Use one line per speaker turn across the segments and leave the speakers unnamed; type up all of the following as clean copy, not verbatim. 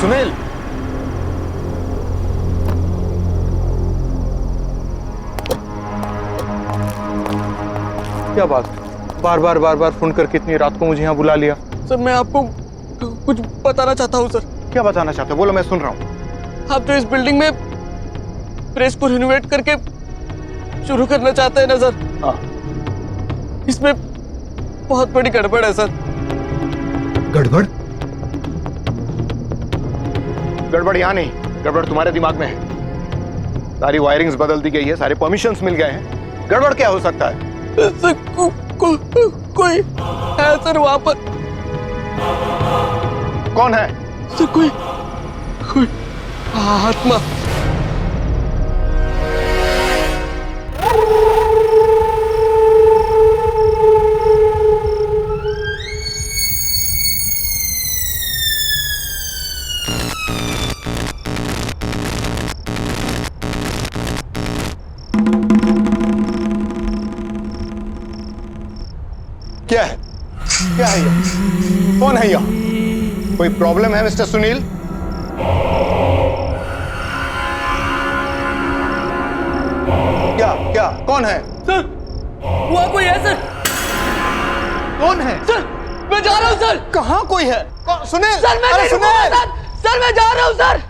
सुनील, क्या बात, बार बार फोन करके इतनी रात को मुझे यहाँ बुला लिया?
सर मैं आपको कुछ बताना चाहता हूँ सर।
क्या बताना चाहते हो? बोलो, मैं सुन रहा हूँ।
आप जो इस बिल्डिंग में प्रेस को रिनोवेट करके शुरू करना चाहते हैं ना सर,
हाँ।
इसमें बहुत बड़ी गड़बड़ है सर।
गड़बड़? गड़बड़ यहाँ नहीं, गड़बड़ तुम्हारे दिमाग में है। सारी वायरिंग्स बदल दी गई है, सारे परमिशंस मिल गए हैं। गड़बड़ क्या हो सकता है?
सर कोई है सर वहां पर।
कौन है?
सर कोई आत्मा।
क्या है? क्या है ये? कौन है यहाँ? कोई प्रॉब्लम है मिस्टर सुनील? क्या कौन है?
सर वहां कोई है सर।
कौन है?
सर मैं जा रहा हूँ सर।
कहाँ कोई है? सुनील!
सर मैं नहीं रुकूंगा सर। सर मैं जा रहा हूँ सर।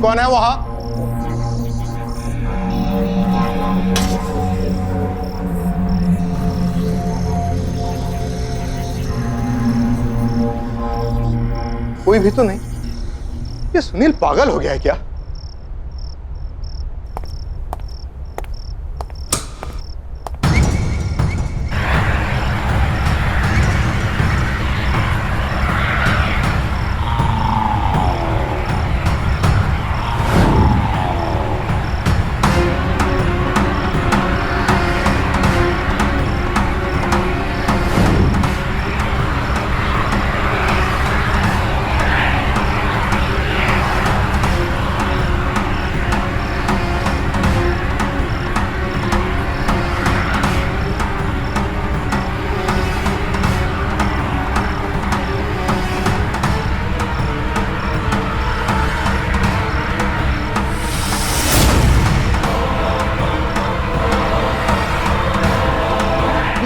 कौन है वहां? कोई भी तो नहीं। ये सुनील पागल हो गया है क्या?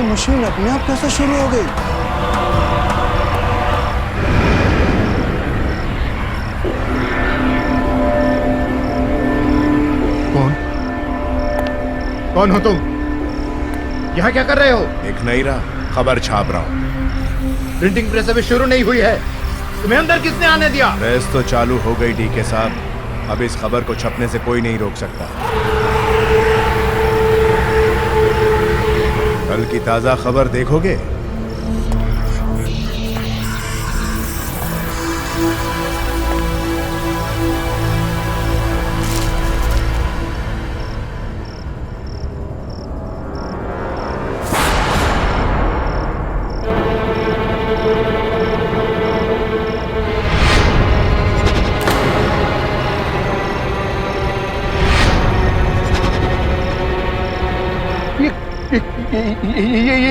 मशीन अपने आप कैसे शुरू हो गई? कौन हो तुम? यहाँ क्या कर रहे हो?
एक नई खबर छाप रहा हूँ।
प्रिंटिंग प्रेस अभी शुरू नहीं हुई है, तुम्हें अंदर किसने आने दिया?
प्रेस तो चालू हो गई डीके साहब, अब इस खबर को छपने से कोई नहीं रोक सकता। कल की ताजा खबर देखोगे?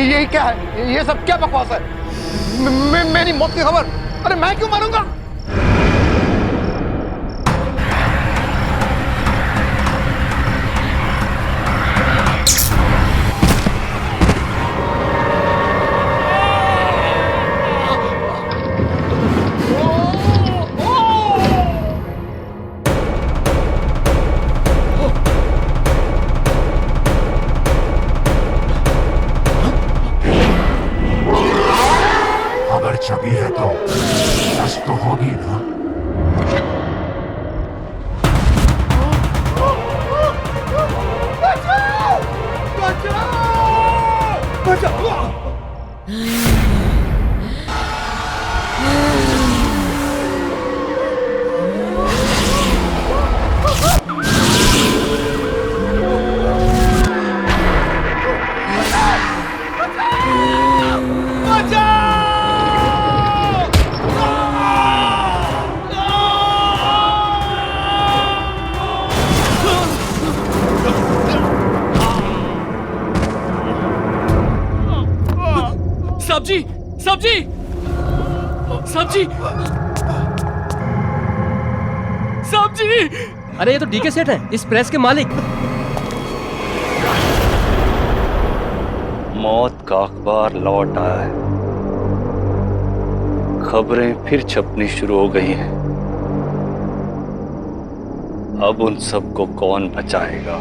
ये क्या है? ये सब क्या बकवास है? मेरी मौत की खबर? अरे मैं क्यों मारूंगा?
छवि है तो सच तो होगी ना।
बचाओ! बचाओ! बचाओ!
सब्जी सब्जी सब्जी सब्जी।
अरे ये तो डीके सेठ है, इस प्रेस के मालिक।
मौत का अखबार लौट आया है, खबरें फिर छपनी शुरू हो गई हैं। अब उन सबको कौन बचाएगा?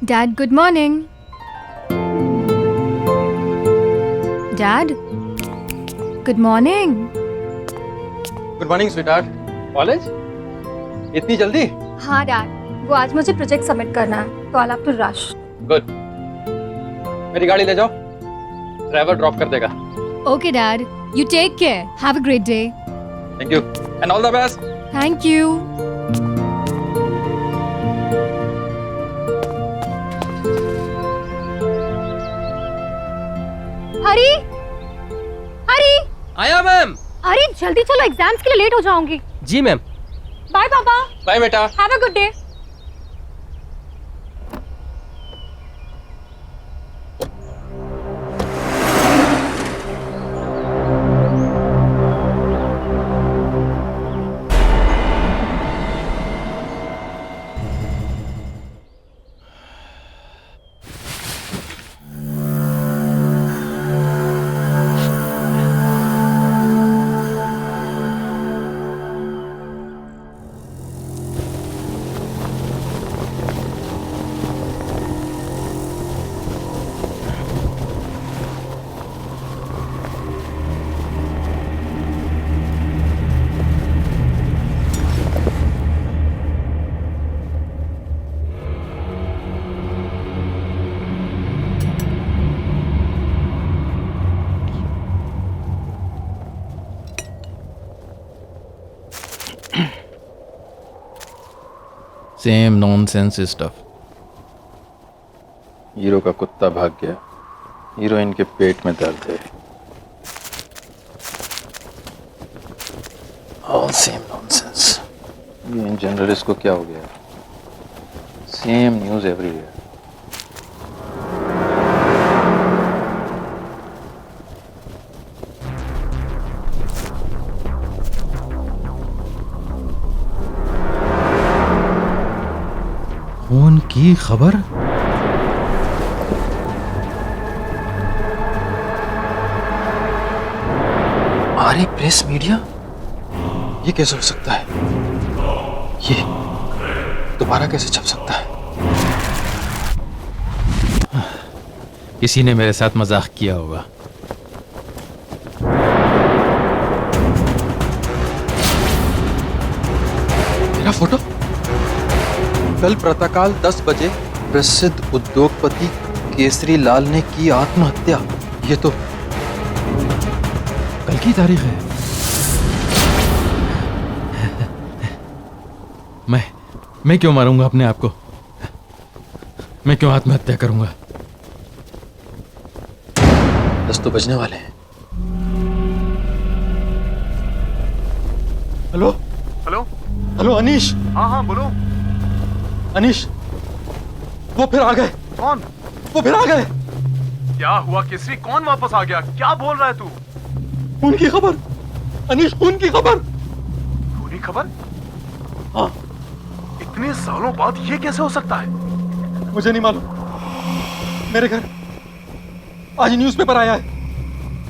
Dad, good morning. Dad, good morning.
Good morning sweetheart. College इतनी जल्दी?
हाँ डैड, वो आज मुझे प्रोजेक्ट सबमिट करना है, तो I have to rush.
Good. मेरी गाड़ी ले जाओ, ड्राइवर ड्रॉप कर देगा।
Okay Dad, you take care. Have a great day.
Thank you and all the best.
Thank you. हरी, हरी,
आया मैम।
अरे जल्दी चलो, एग्जाम्स के लिए लेट हो जाऊंगी।
जी मैम।
बाय पापा।
बाय बेटा।
Have a good day.
Same nonsense stuff.
Hero का कुत्ता भाग गया, हीरोइन के पेट में दर्द है। All same nonsense. ये इन जर्नलिस्ट को क्या हो गया? Same news everywhere.
खून की खबर?
आरे प्रेस मीडिया, ये कैसे हो सकता है? ये दोबारा कैसे छप सकता है?
किसी ने मेरे साथ मजाक किया होगा।
मेरा फोटो? कल प्रातःकाल 10 बजे प्रसिद्ध उद्योगपति केसरी लाल ने की आत्महत्या। ये तो
कल की तारीख है। मैं क्यों मारूंगा अपने आप को? मैं क्यों आत्महत्या करूंगा?
10 तो बजने वाले हैं।
Hello hello
hello Anish.
हाँ हाँ बोलो।
अनीश, वो फिर आ गए।
कौन?
वो फिर आ गए।
क्या हुआ केसरी? कौन वापस आ गया? क्या बोल रहा है तू?
खून की खबर अनीश, खून की खबर।
खूनी खबर?
हाँ।
इतने सालों बाद ये कैसे हो सकता है?
मुझे नहीं मालूम। मेरे घर आज न्यूज़पेपर आया है,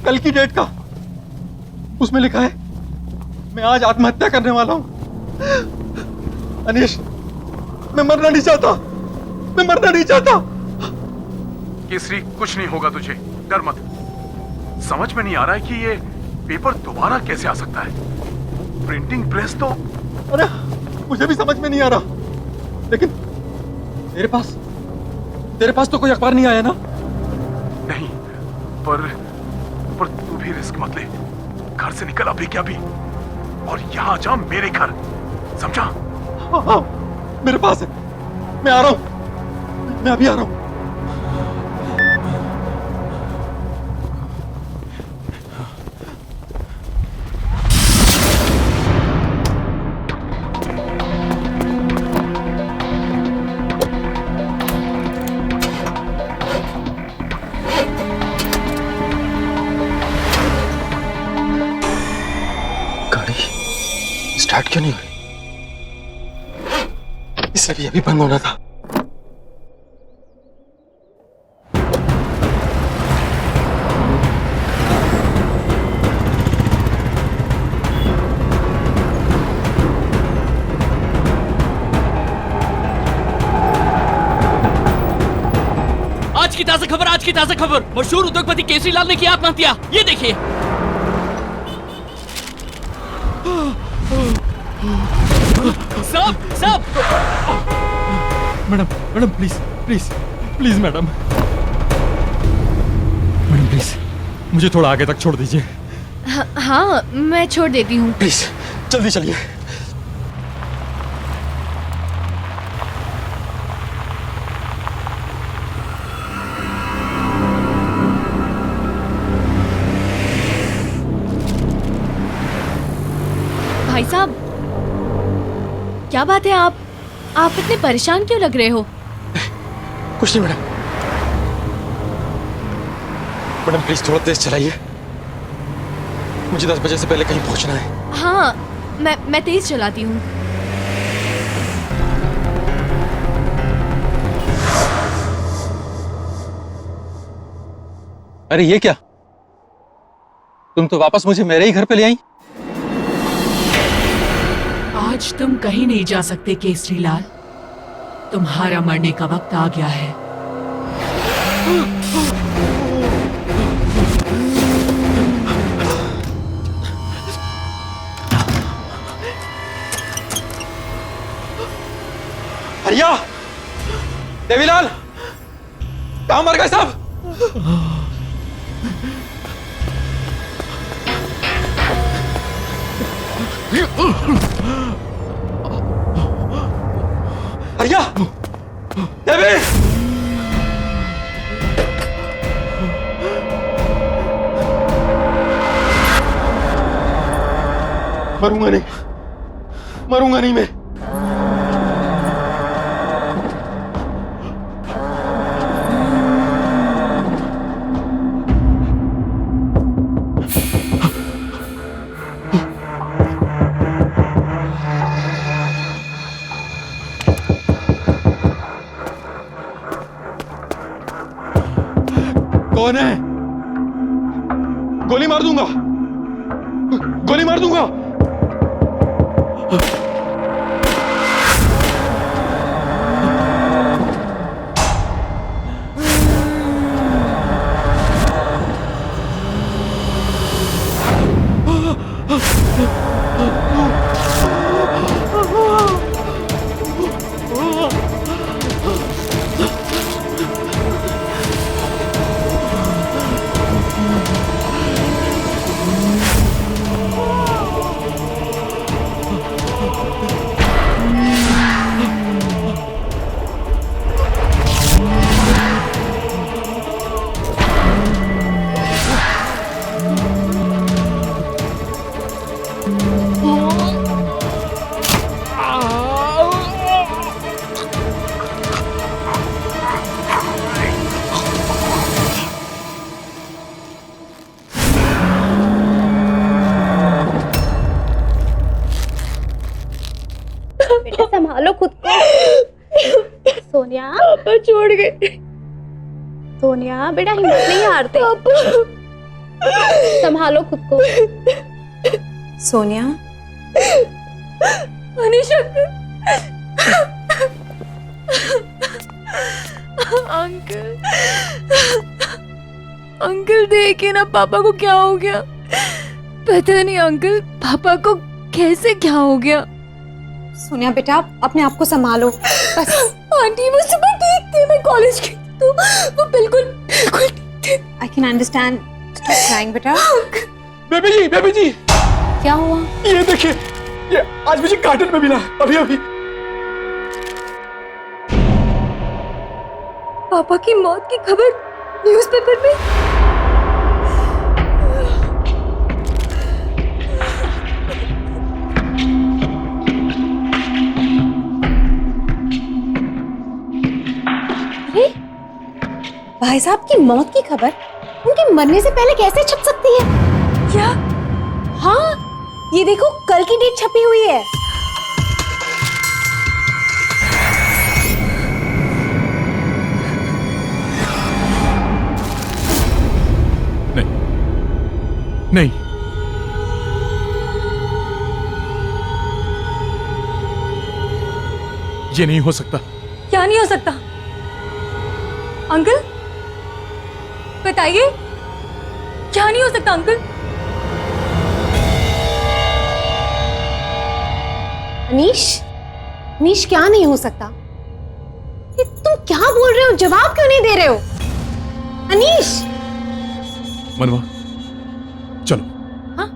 कल की डेट का। उसमें लिखा है मैं आज आत्महत्या करने वाला हूं। अनीश, मैं मरना नहीं चाहता। मैं मरना नहीं चाहता।
केसरी, कुछ नहीं होगा तुझे, डर मत। समझ में नहीं आ रहा है कि ये पेपर दोबारा कैसे आ सकता है। प्रिंटिंग प्रेस तो...
अरे मुझे भी समझ में नहीं आ रहा, लेकिन तेरे पास तो कोई अखबार नहीं आया ना?
नहीं, पर तू भी रिस्क मत ले। घर से निकल अभी क्या भी, और यहाँ जा मेरे घर, समझा?
हाँ, मेरे पास है। मैं आ रहा हूं, मैं अभी आ रहा हूं। स्टार्ट क्यों नहीं हुई? इसलिए भी अभी बंद होना था।
आज की ताजा खबर, मशहूर उद्योगपति केसरी लाल ने की आत्महत्या। ये देखिए। साहब
मैडम प्लीज मैडम प्लीज मुझे थोड़ा आगे तक छोड़ दीजिए।
हाँ मैं छोड़ देती हूँ।
प्लीज जल्दी चलिए।
भाई साहब, क्या बात है? आप इतने परेशान क्यों लग रहे हो?
कुछ नहीं मैडम प्लीज थोड़ा तेज चलाइए। मुझे 10 बजे से पहले कहीं पहुंचना है।
हाँ मैं तेज चलाती हूँ।
अरे ये क्या, तुम तो वापस मुझे मेरे ही घर पे ले आई।
आज तुम कहीं नहीं जा सकते केसरी लाल, तुम्हारा मरने का वक्त आ गया है।
भैया, देवीलाल, कहाँ मर गए साहब? भैया, देवी! मरूंगा नहीं मैं। कौन है? गोली मार दूंगा।
बेटा संभालो खुद को। सोनिया, पापा छोड़ गए। सोनिया बेटा हिम्मत नहीं हारते। संभालो खुद को। सोनिया, अनीशा, अंकल देखिए ना पापा को क्या हो गया। पता नहीं अंकल पापा को कैसे क्या हो गया।
सोनिया बेटा अपने आप को संभालो बस।
आंटी वो सुबह ठीक थे, मैं कॉलेज गई तो वो बिल्कुल ठीक थे।
I can understand. Stop crying बेटा।
बेबी जी
क्या हुआ?
ये देखिए, ये आज मुझे कार्टन में मिला अभी।
पापा की मौत की खबर न्यूज़पेपर में।
अरे भाई साहब की मौत की खबर उनके मरने से पहले कैसे छप सकती है?
क्या?
हाँ ये देखो कल की डेट छपी हुई है।
नहीं, ये नहीं हो सकता।
क्या नहीं हो सकता? अंकल बताइए, क्या नहीं हो सकता अंकल? अनीश, अनीश क्या नहीं हो सकता? ये तुम क्या बोल रहे हो? जवाब क्यों नहीं दे रहे हो? अनीश!
मनवा, चलो।
हाँ?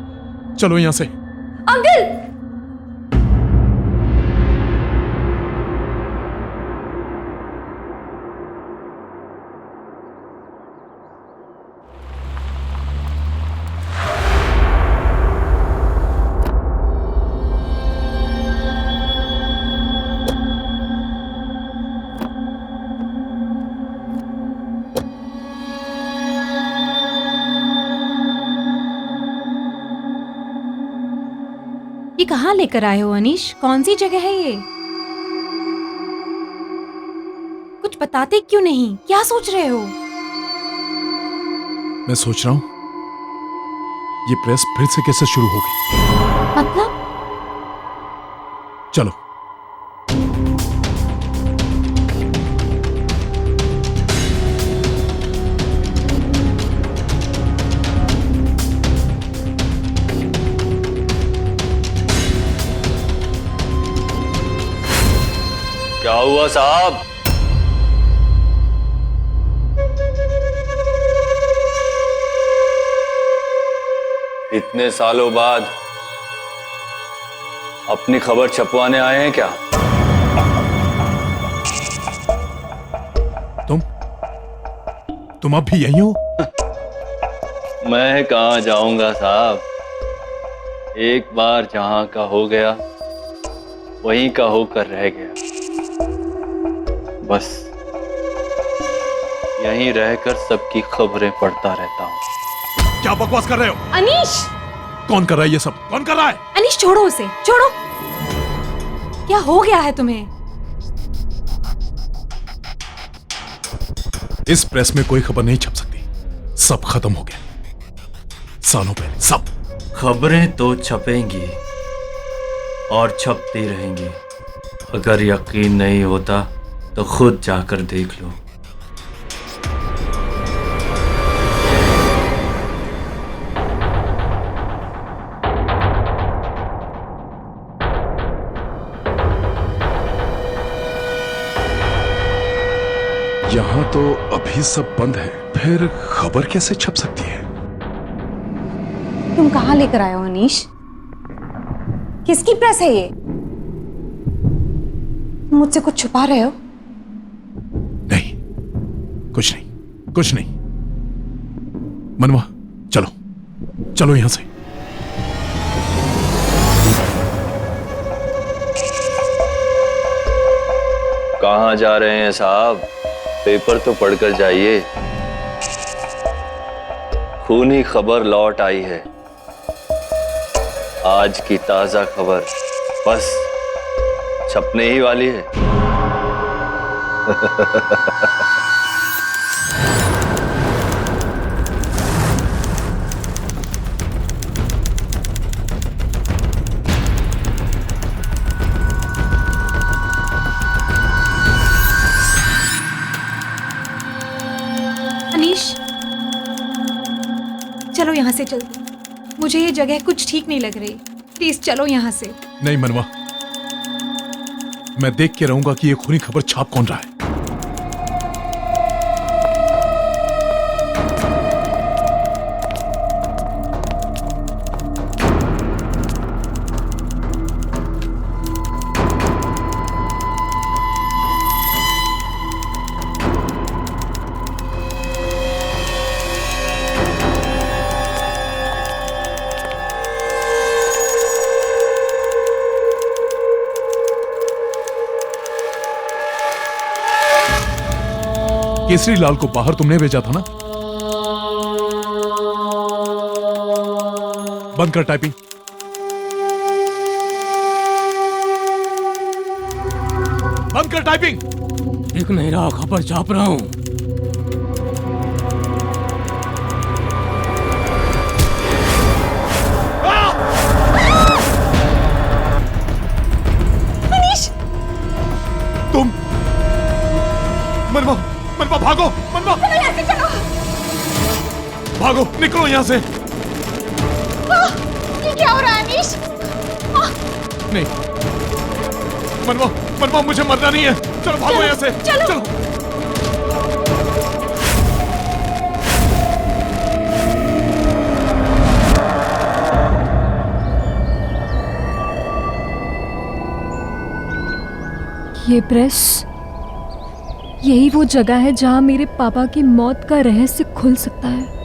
चलो यहां से।
अंकल!
ये कहाँ लेकर आए हो अनीश? कौन सी जगह है ये? कुछ बताते क्यों नहीं? क्या सोच रहे हो?
मैं सोच रहा हूं ये प्रेस फिर से कैसे शुरू होगी।
मतलब?
चलो।
क्या हुआ साहब? इतने सालों बाद अपनी खबर छपवाने आए हैं क्या?
तुम अब भी यही हो?
मैं कहां जाऊंगा साहब, एक बार जहां का हो गया वहीं का होकर रह गया। बस यहीं रहकर सबकी खबरें पढ़ता रहता हूं।
क्या बकवास कर रहे हो?
अनीश!
कौन कर रहा है ये सब? कौन कर रहा है?
अनीश छोड़ो उसे, छोड़ो। क्या हो गया है तुम्हें?
इस प्रेस में कोई खबर नहीं छप सकती। सब खत्म हो गया सालों पहले, सब।
खबरें तो छपेंगी और छपती रहेंगी। अगर यकीन नहीं होता तो खुद जाकर देख लो।
यहां तो अभी सब बंद है, फिर खबर कैसे छप सकती है?
तुम कहाँ लेकर आए हो अनीश? किसकी प्रेस है ये? तुम मुझसे कुछ छुपा रहे हो?
नहीं, कुछ नहीं, कुछ नहीं। मनवा, चलो, चलो यहां से।
कहां जा रहे हैं साहब? पेपर तो पढ़कर जाइए। खूनी खबर लौट आई है, आज की ताजा खबर बस छपने ही वाली है।
अनीश चलो यहाँ से चलते। मुझे ये जगह कुछ ठीक नहीं लग रही। प्लीज चलो यहाँ से।
नहीं मनवा, मैं देख के रहूंगा कि ये खूनी खबर छाप कौन रहा है। केसरी लाल को बाहर तुमने भेजा था ना? बंद कर टाइपिंग। बंद कर टाइपिंग।
दिख नहीं रहा, खबर छाप रहा हूँ।
तुम मनवा, मनवा भागो, मनवा भागो, निकलो यहाँ से।
ये क्या हो रहा है अनीश?
नहीं मनवा, मनवा मुझे मरना नहीं है। चलो भागो यहाँ से। चलो।
ये प्रेस, यही वो जगह है जहां मेरे पापा की मौत का रहस्य खुल सकता है।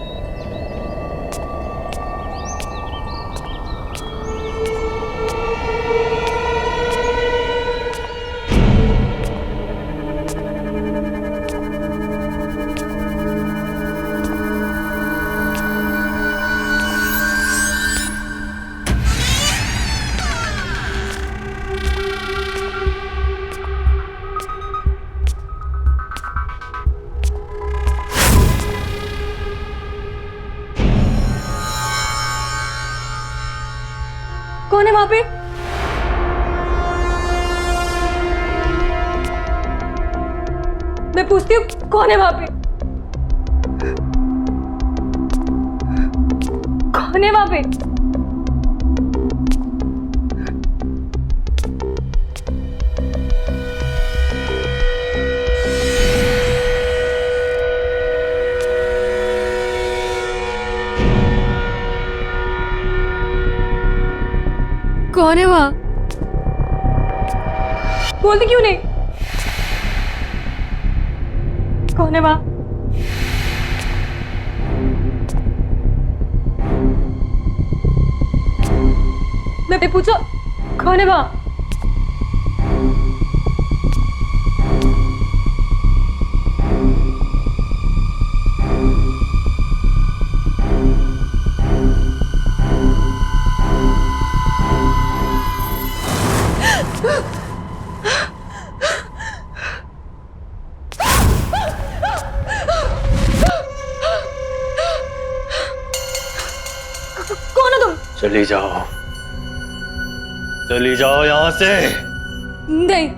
कौन है वहां पे? मैं पूछती हूँ कौन है वहां पे? कौन है वहां पे? कौन है वहां? बोलते क्यों नहीं? कौन है वहां? मैं पूछो कौन है वहां? कौन हो तुम?
चली जाओ, चली जाओ यहाँ से।
नहीं,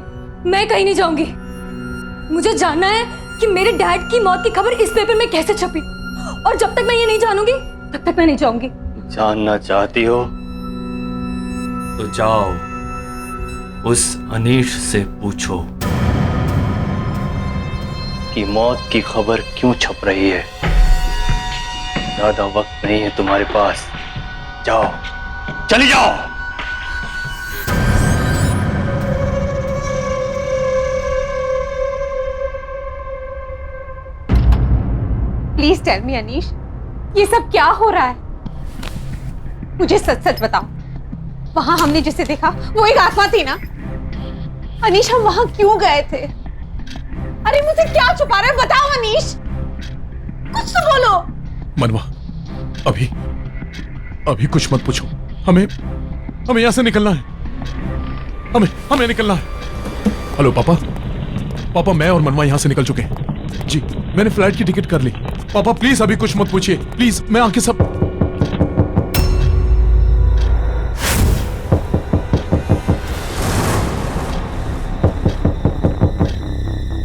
मैं कहीं नहीं जाऊंगी। मुझे जानना है कि मेरे डैड की मौत की खबर इस पेपर में कैसे छपी, और जब तक मैं ये नहीं जानूंगी तब तक मैं नहीं जाऊंगी।
जानना चाहती हो तो जाओ, उस अनीश से पूछो कि मौत की खबर क्यों छप रही है। ज्यादा वक्त नहीं है तुम्हारे पास, जाओ, चली जाओ।
प्लीज टेल मी अनीश, ये सब क्या हो रहा है? मुझे सच सच बताओ, वहां हमने जिसे देखा वो एक आत्मा थी ना? अनीश, हम वहां क्यों गए थे? अरे मुझे क्या छुपा रहे हो? बताओ अनीश, कुछ तो बोलो।
मनवा, अभी कुछ मत पूछो। हमें यहाँ से निकलना है। हमें निकलना है। हेलो पापा, मैं और मनवा यहाँ से निकल चुके हैं। जी, मैंने फ्लाइट की टिकट कर ली। पापा प्लीज अभी कुछ मत पूछिए, प्लीज। मैं आके सब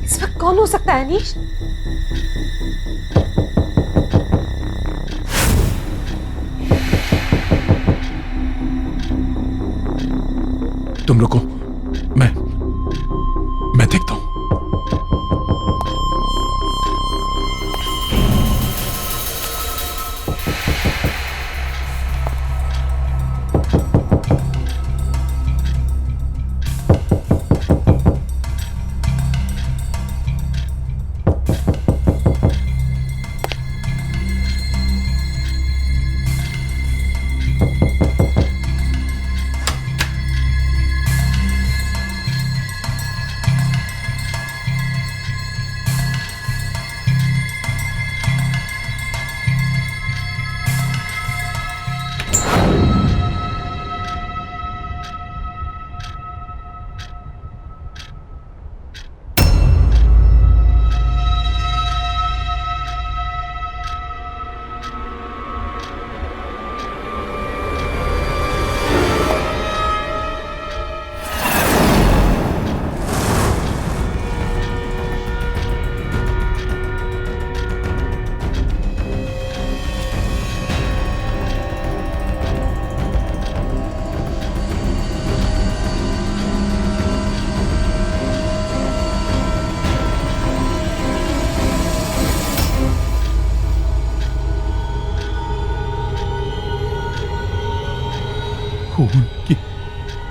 इस वक्त कौन हो सकता है अनीश?
तुम लोग को मैं देखता हूं।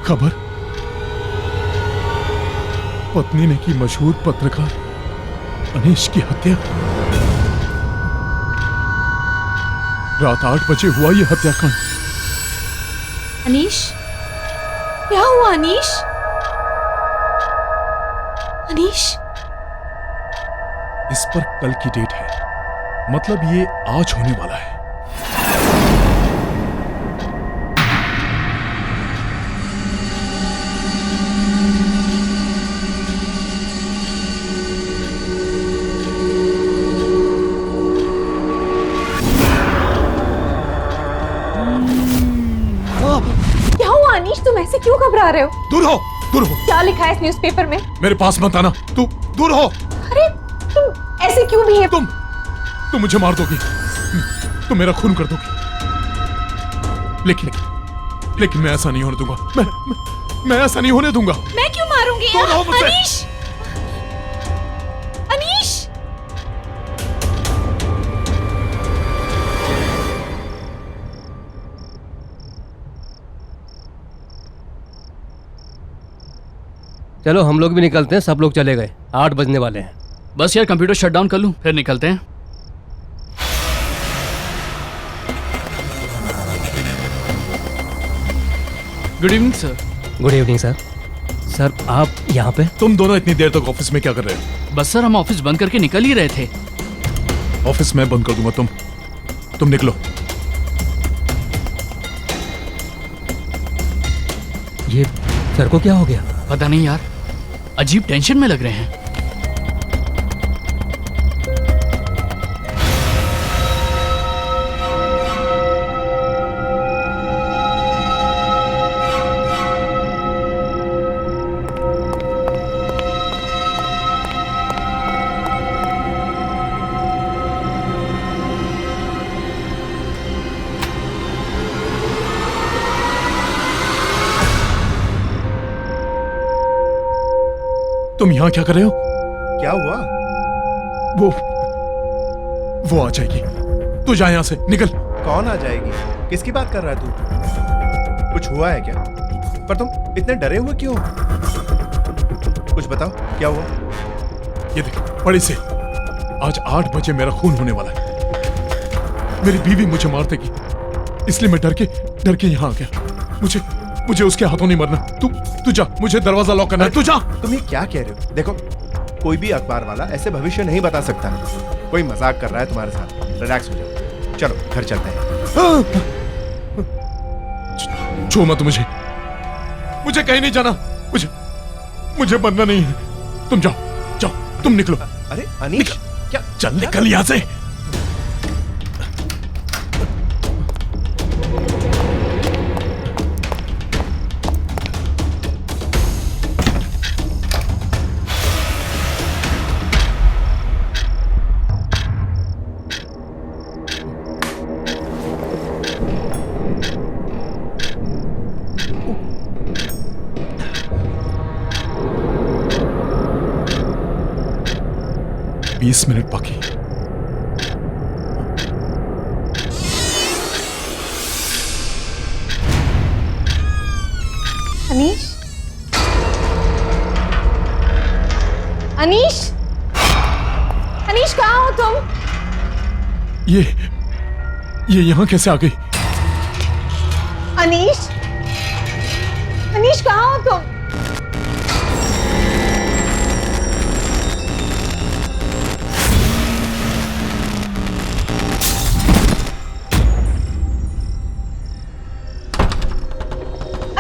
खबर, पत्नी ने की मशहूर पत्रकार अनीश की हत्या। रात 8 बजे हुआ यह हत्याकांड।
अनीश, क्या हुआ अनीश? अनीश,
इस पर कल की डेट है, मतलब ये आज होने वाला है।
क्या हुआ अनीश? तुम ऐसे क्यों घबरा रहे हो?
दूर हो, दूर हो।
क्या लिखा है इस न्यूज़पेपर में?
मेरे पास मत आना, तू दूर हो।
अरे तुम ऐसे क्यों बिहेव?
तुम मुझे मार दोगी, तुम मेरा खून कर दोगी, लेकिन मैं ऐसा नहीं होने दूंगा। मैं ऐसा नहीं होने दूंगा।
मैं क्यों मारूंगी?
दूर हो मुझसे।
अनीश, अनीश,
चलो हम लोग भी निकलते हैं, सब लोग चले गए, 8 बजने वाले हैं।
बस यार कंप्यूटर शट डाउन कर लूं, फिर निकलते हैं। Good evening sir.
Good evening sir. Sir आप यहाँ पे?
तुम दोनों इतनी देर तक ऑफिस में क्या कर रहे हो?
बस सर हम ऑफिस बंद करके निकल ही रहे थे।
ऑफिस में बंद कर दूंगा, तुम निकलो।
ये सर को क्या हो गया?
पता नहीं यार, अजीब टेंशन में लग रहे हैं।
तुम यहाँ क्या कर रहे हो?
क्या हुआ?
वो आ जाएगी, तू जा यहाँ से, निकल।
कौन आ जाएगी? किसकी बात कर रहा है तू? कुछ हुआ है क्या? पर तुम इतने डरे हुए क्यों? कुछ बताओ, क्या हुआ?
ये देख, बड़ी से आज 8 बजे मेरा खून होने वाला है। मेरी बीवी मुझे मार देगी, इसलिए मैं डर के यहाँ आ गया। मुझे उसके हाथों नहीं मरना। तू जा, मुझे दरवाजा लॉक करना है, तू जा।
तुम ये क्या कह रहे हो? देखो, कोई भी अखबार वाला ऐसे भविष्य नहीं बता सकता। कोई मजाक कर रहा है तुम्हारे साथ। रिलैक्स हो जाओ, चलो घर चलते हैं।
छू मत मुझे कहीं नहीं जाना। मुझे मरना नहीं है। तुम जाओ, तुम निकलो।
अरे अनीश, क्या?
चल निकल यहाँ से। बीस मिनट बाकी।
अनीश, अनीश, अनीश कहाँ हो तुम?
ये यहाँ कैसे आ गई?
अनीश, अनीश कहाँ हो तुम?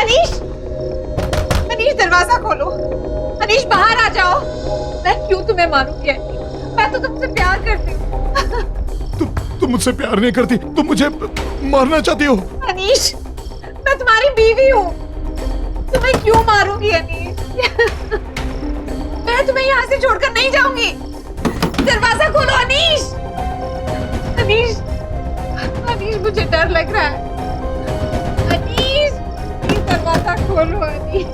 अनीश, अनीश दरवाजा खोलो। अनीश बाहर आ जाओ। मैं क्यों तुम्हें मारूंगी? मैं तो तुमसे प्यार करती हूँ।
तुम मुझसे प्यार नहीं करती, तुम मुझे मारना चाहती हो।
अनीश, मैं तुम्हारी बीवी हूँ, तुम्हें क्यों मारूंगी अनीश? मैं तुम्हें यहाँ से छोड़कर नहीं जाऊंगी। दरवाजा खोलो अनीश। अनीश, अनीश मुझे डर लग रहा है। अनीश, प्लीज दरवाजा खोलो Anish.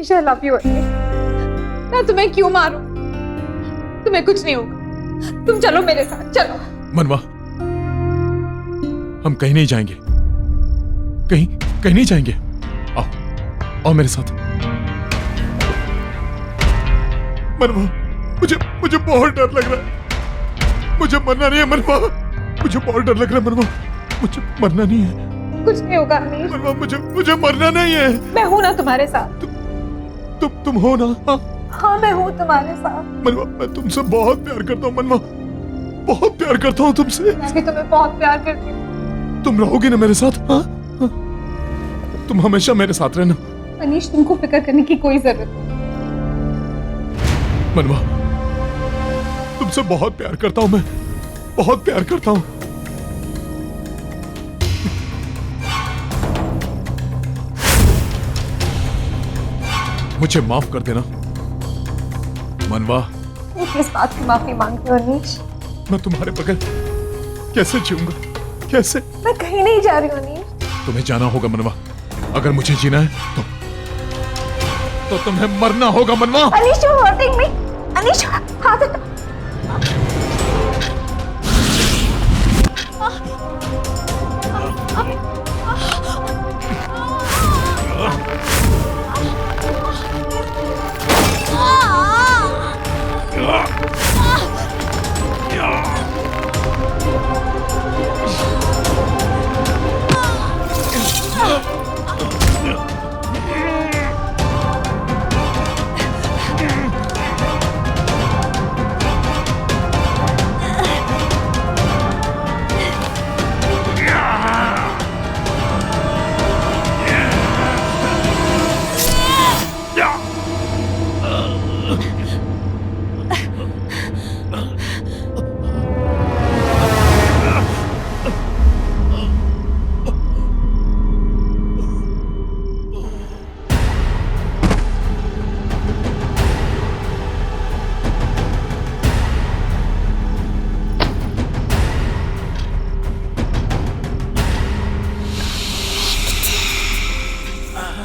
Anish I love you. मैं तुम्हें क्यों मारूं? तुम्हें कुछ नहीं होगा। तुम चलो मेरे साथ, चलो।
मनवा, हम कहीं नहीं जाएंगे, कहीं नहीं जाएंगे। आओ मेरे साथ। मनवा, मुझे बहुत डर लग रहा है। मुझे मरना नहीं है मनवा, मुझे बहुत डर लग रहा है मनवा, मुझे मरना नहीं है।
कुछ नहीं होगा अनीश।
मनवा, मुझे मरना नहीं है।
मैं हूं ना तुम्हारे साथ।
तुम हो ना?
हाँ मैं हूँ तुम्हारे साथ।
मनवा, मैं तुमसे बहुत प्यार करता हूँ मनवा, बहुत प्यार करता हूँ तुमसे।
मैं भी तुम्हें बहुत प्यार करती हूँ।
तुम रहोगे ना मेरे साथ? हाँ? तुम हमेशा मेरे साथ रहना।
अनीश, तुमको फिक्र करने की कोई जरूरत नहीं।
मनवा, तुमसे बहुत प्यार करता हूँ मैं, बहुत प्यार करता हूँ। मुझे माफ कर देना मनवा।
तुम किस बात की माफी मांगते हो अनीश?
मैं तुम्हारे बगैर कैसे जीऊंगा, कैसे?
मैं कहीं नहीं जा रही हूँ अनीश।
तुम्हें जाना होगा मनवा, अगर मुझे जीना है तो तुम्हें मरना होगा मनवा।
Anish, you're hurting me। Anish, हाथ हटा।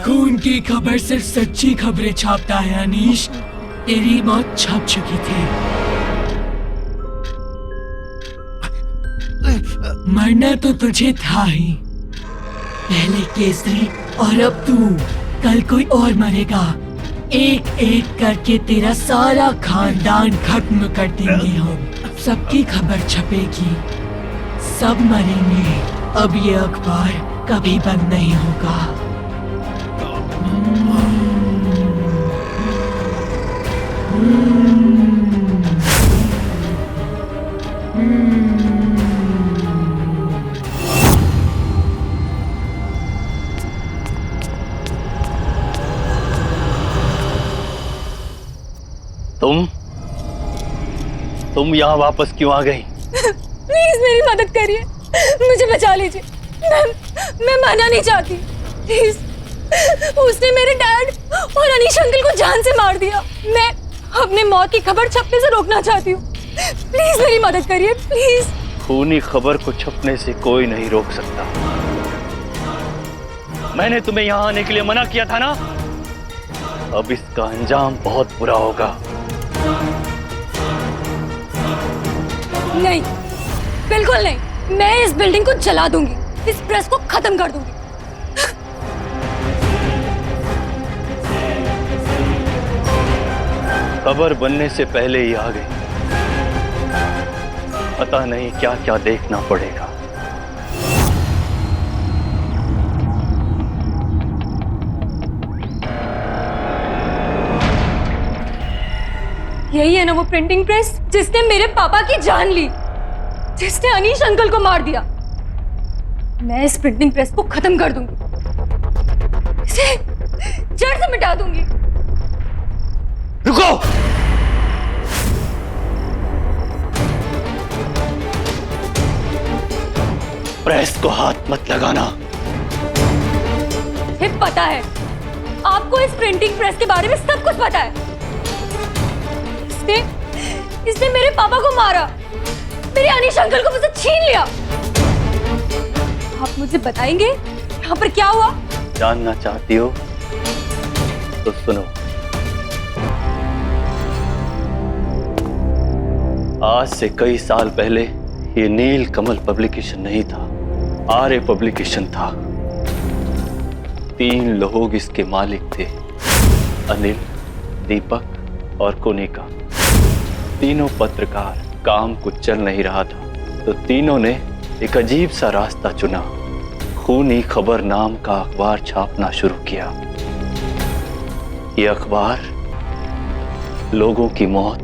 खून की खबर सिर्फ सच्ची खबरें छापता है अनीश। तेरी मौत छप चुकी थी। मरना तो तुझे था ही, पहले केसरी और अब तू। कल कोई और मरेगा। एक एक करके तेरा सारा खानदान खत्म कर देंगे हम। सबकी खबर छपेगी, सब मरेंगे। अब ये अखबार कभी बंद नहीं होगा।
तुम यहाँ वापस क्यों आ गई?
प्लीज मेरी मदद करिए, मुझे बचा लीजिए। मैं मरना नहीं चाहती, प्लीज। उसने मेरे डैड और अनीश अंकल को जान से मार दिया। मैं अपने मौत की खबर छपने से रोकना चाहती हूँ। प्लीज मेरी मदद करिए, प्लीज।
खूनी खबर को छपने से कोई नहीं रोक सकता। मैंने तुम्हें यहाँ आने के लिए मना किया था ना? अब इसका अंजाम बहुत बुरा होगा।
नहीं, बिल्कुल नहीं। मैं इस बिल्डिंग को जला दूंगी, इस प्रेस को खत्म कर दूंगी।
खबर बनने से पहले ही आ गई। पता नहीं क्या क्या देखना पड़ेगा।
यही है ना वो प्रिंटिंग प्रेस जिसने मेरे पापा की जान ली, जिसने अनीश अंकल को मार दिया। मैं इस प्रिंटिंग प्रेस को खत्म कर दूंगी, इसे जड़ से मिटा दूंगी।
रुको! प्रेस को हाथ मत लगाना।
मुझे पता है, आपको इस प्रिंटिंग प्रेस के बारे में सब कुछ पता है। इसने मेरे पापा को मारा, मेरे अनीश अंकल को मुझसे छीन लिया। आप मुझे बताएंगे यहाँ पर क्या हुआ?
जानना चाहती हो? तो सुनो, आज से कई साल पहले ये नील कमल पब्लिकेशन नहीं था, आर्य पब्लिकेशन था। 3 लोग इसके मालिक थे, अनिल, दीपक और कोनिका। तीनों पत्रकार। काम कुछ चल नहीं रहा था तो तीनों ने एक अजीब सा रास्ता चुना। खूनी खबर नाम का अखबार छापना शुरू किया। ये अखबार लोगों की मौत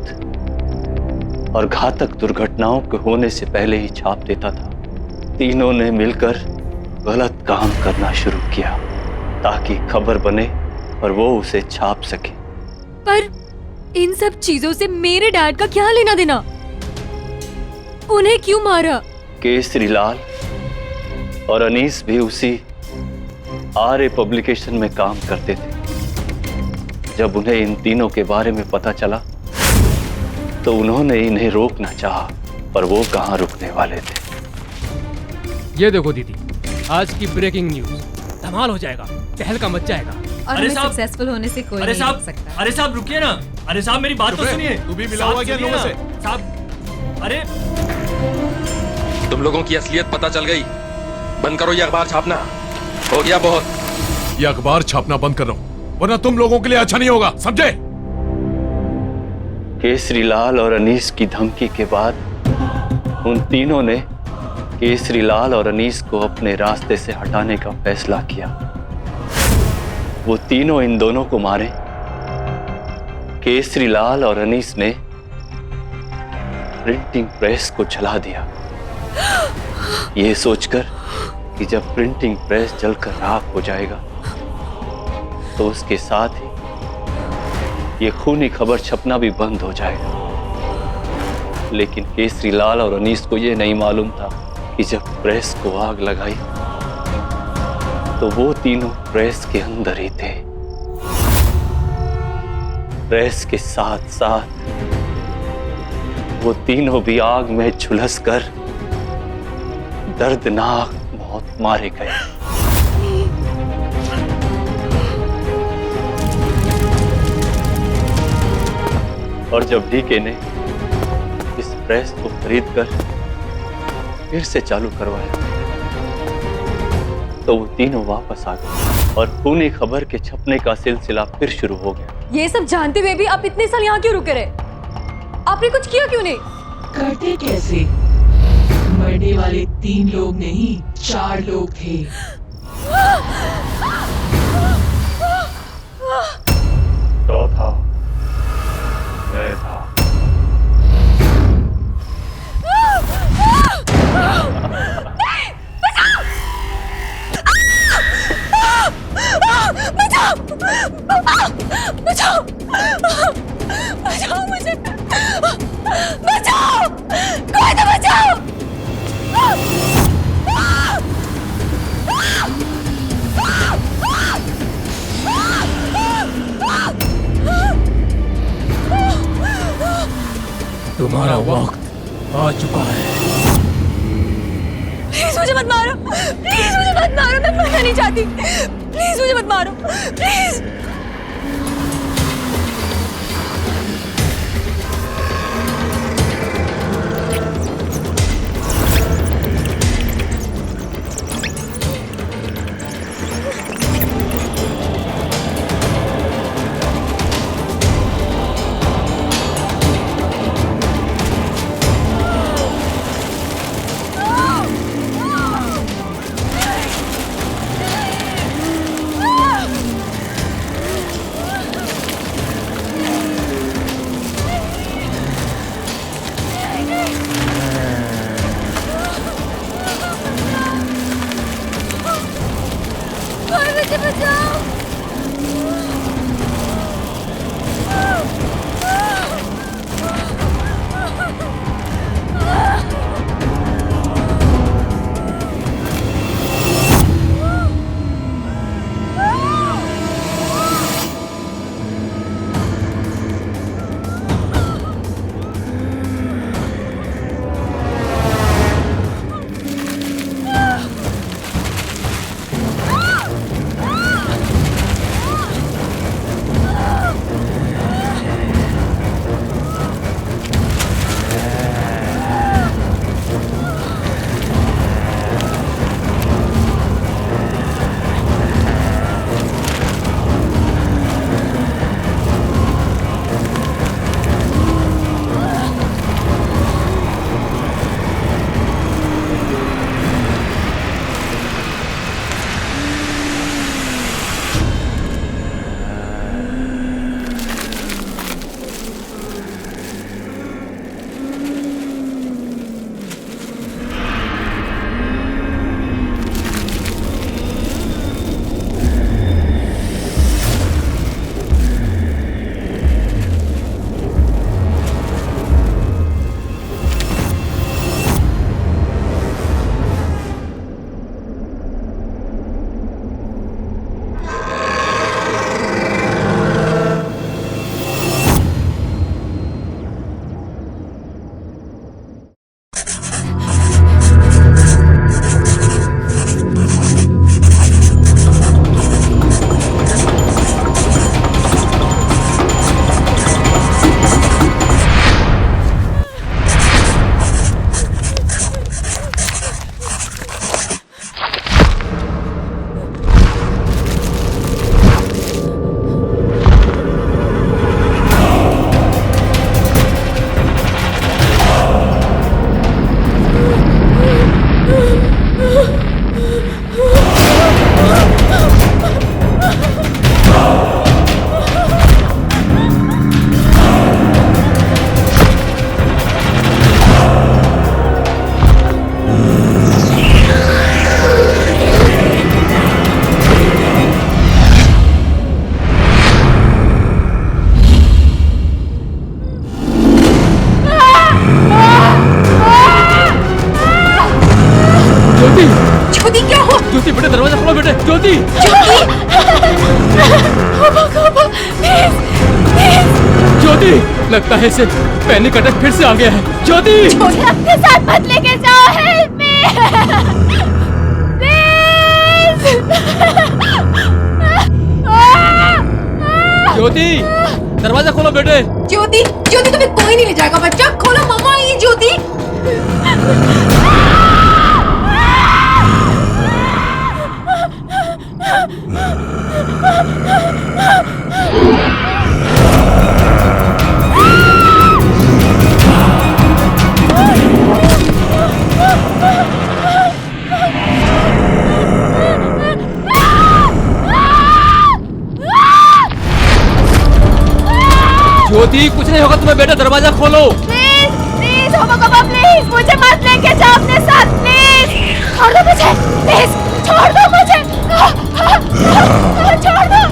और घातक दुर्घटनाओं के होने से पहले ही छाप देता था। तीनों ने मिलकर गलत काम करना शुरू किया ताकि खबर बने और वो उसे छाप सके।
पर इन सब चीजों से मेरे डैड का क्या लेना देना? उन्हें क्यों मारा?
केसरीलाल और अनीस भी उसी आर्य पब्लिकेशन में काम करते थे। जब उन्हें इन तीनों के बारे में पता चला तो उन्होंने इन्हें रोकना चाहा, पर वो कहां रुकने वाले थे।
ये देखो दीदी, आज की ब्रेकिंग न्यूज। धमाल हो जाएगा, तहलका मच जाएगा।
और हमें सक्सेसफुल होने से कोई नहीं रोक सकता।
अरे साहब रुकिए ना। अरे साहब मेरी बात तो सुनिए।
तू भी मिला हुआ क्या लोगों से?
साहब, अरे
तुम लोगों की असलियत पता चल गई। बंद करो ये अखबार छापना, हो गया बहुत।
ये अखबार छापना बंद कर रहा हूं, वरना तुम लोगों के लिए अच्छा नहीं होगा, समझे?
केसरीलाल और अनीस की धमकी के बाद उन तीनों ने केसरीलाल और अनीस को अपने रास्ते से हटाने का फैसला किया। वो तीनों इन दोनों को मारे। केसरीलाल और अनीस ने प्रिंटिंग प्रेस को जला दिया, ये सोचकर कि जब प्रिंटिंग प्रेस जलकर राख हो जाएगा तो उसके साथ ही ये खूनी खबर छपना भी बंद हो जाएगा। लेकिन केसरीलाल और अनीस को ये नहीं मालूम था कि जब प्रेस को आग लगाई तो वो तीनों प्रेस के अंदर ही थे। प्रेस के साथ साथ वो तीनों भी आग में झुलसकर दर्दनाक मौत मारे गए। और जब डीके ने इस प्रेस को खरीदकर फिर से चालू करवाया तो वो तीनों वापस आ गए और खूनी खबर के छपने का सिलसिला फिर शुरू हो गया।
ये सब जानते हुए भी आप इतने साल यहाँ क्यों रुके रहे? आपने कुछ किया क्यों नहीं?
करते कैसे? मरने वाले 3 लोग नहीं, 4 लोग थे।
चौथा मैं था।
बचाओ! बचाओ! बचाओ मुझे! बचाओ! कोई तो बचाओ!
तुम्हारा वक्त आ चुका है।
प्लीज मुझे मत मारो! प्लीज मुझे मत मारो! मैं मरना नहीं चाहती। प्लीज मुझे मत मारो! प्लीज!
ज्योति बेटे दरवाजा खोलो बेटे। ज्योति ज्योति लगता है इसे पैनिक अटैक फिर से आ गया है। ज्योति
मुझे अपने साथ मत लेके जाओ, हेल्प मी
ज्योति दरवाजा खोलो बेटे।
ज्योति ज्योति तुम्हें कोई नहीं ले जाएगा बच्चा, खोलो मम्मा ये ज्योति।
ज्योति कुछ नहीं होगा तुम्हें बेटा, दरवाजा खोलो।
प्लीज प्लीज प्लीज मुझे मत लेके जाओ अपने साथ, प्लीज छोड़ दो मुझे, प्लीज छोड़ दो मुझे, छोड़ दो।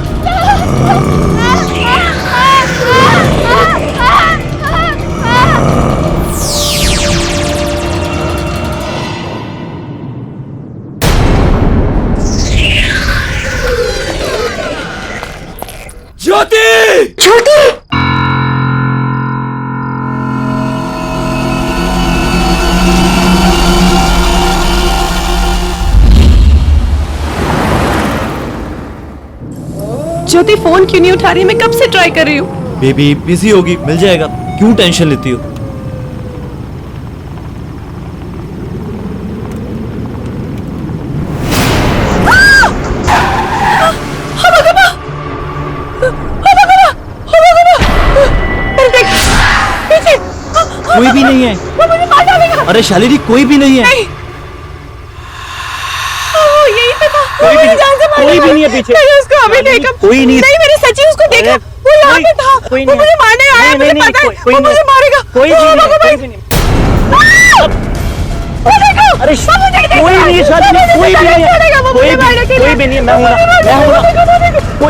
ज्योति
ज्योति
ज्योति फोन क्यों नहीं उठा रही? मैं कब से ट्राई कर रही हूँ।
बेबी बिजी होगी, मिल जाएगा, क्यों टेंशन लेती हो? कोई भी नहीं है। अरे शालिनी कोई भी नहीं है।
यही पे था।
कोई भी नहीं है पीछे।
उसको अभी देखा।
कोई नहीं।
नहीं मैंने सच्ची उसको देखा। वो यहाँ पे था। वो मुझे मारने आया। मुझे पता है वो मुझे मारेगा।
कोई भी नहीं। अरे कोई नहीं है शालिनी, कोई भी नहीं है। कोई भी नहीं है। मैं हूँ ना।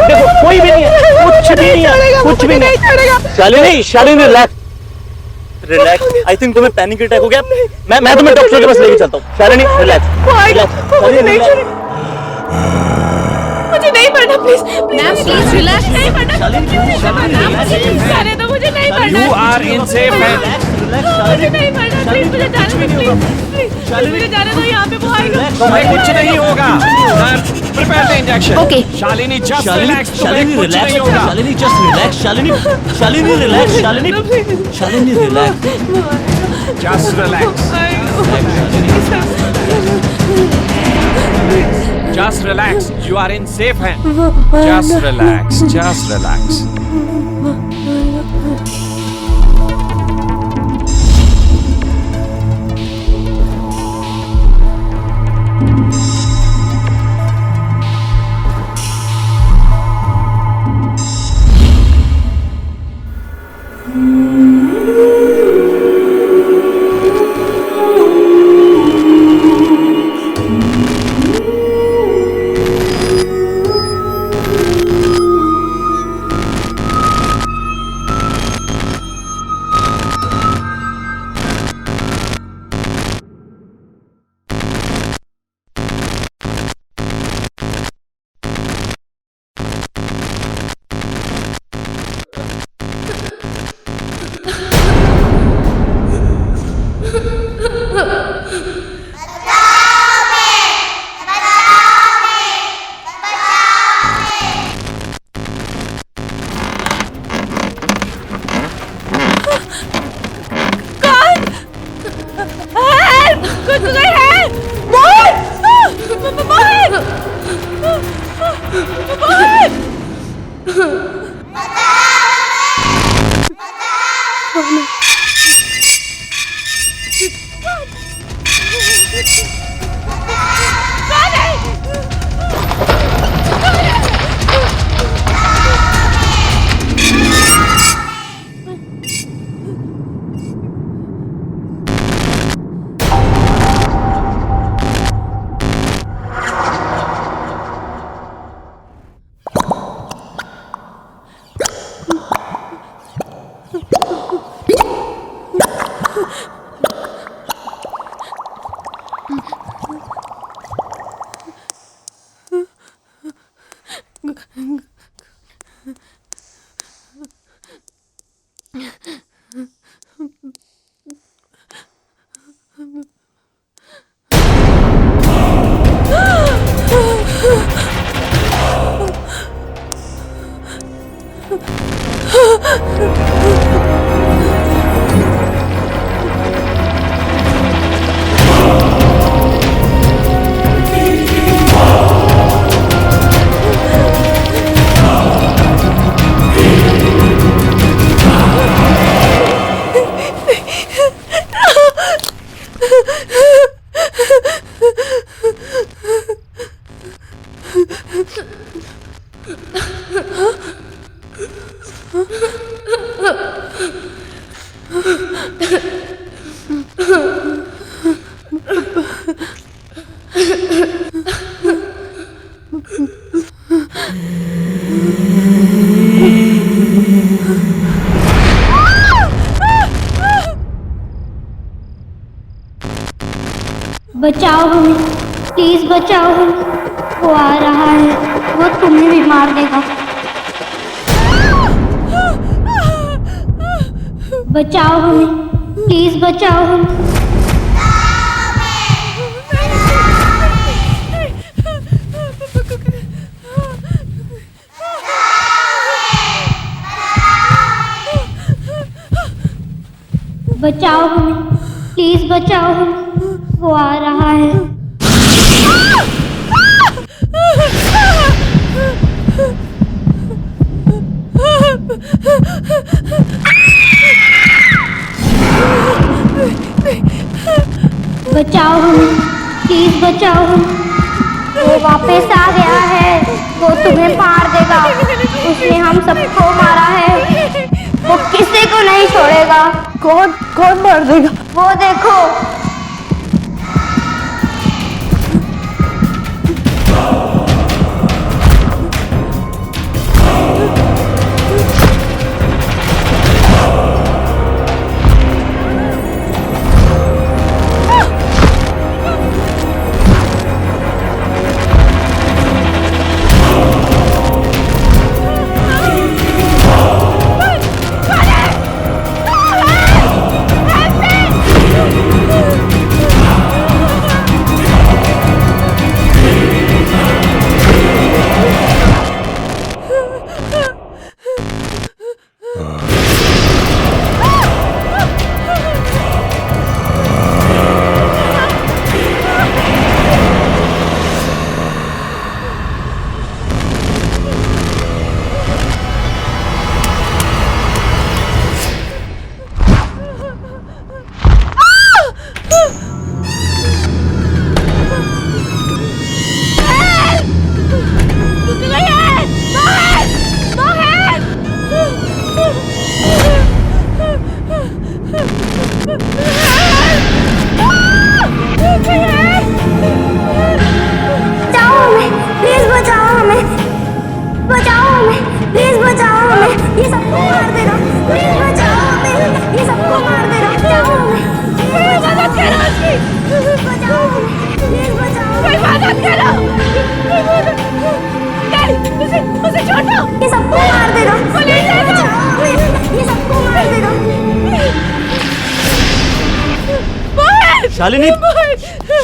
देखो कोई भी नहीं है। कुछ भी नहीं है। कुछ भी नहीं। शालिनी रिलैक्स। आई थिंक तुम्हें पैनिक अटैक हो गया। मैं तुम्हें डॉक्टर के पास लेके चलता हूँ। शालिनी रिलैक्स।
मुझे नहीं पढ़ना प्लीज। Ma'am please relax. नहीं पढ़ना। जाने दो, मुझे नहीं पढ़ना।
You are in safe hands.
मुझे नहीं पढ़ना प्लीज, मुझे जाने दो प्लीज, मुझे जाने दो। यहाँ पे वो आएगा।
तुम्हें कुछ नहीं होगा। Prepare the injection.
Okay.
Shalini just relax. तुम्हें कुछ नहीं होगा। Shalini just relax. Shalini relax. Shalini relax. Just relax. Just relax. You are in safe hands. Just relax. Just relax.
बचाओ हमें, प्लीज बचाओ हमें। वो आ रहा है, वो तुम्हें भी मार देगा। बचाओ हमें, प्लीज बचाओ हमें। बचाओ हमें, प्लीज बचाओ हमें। वो आ रहा है। बचाओ हमें, प्लीज बचाओ हमें। वो वापस आ गया है, वो तुम्हें मार देगा। उसने हम सबको मारा है, वो किसी को नहीं छोड़ेगा। कौन मार देगा? वो देखो।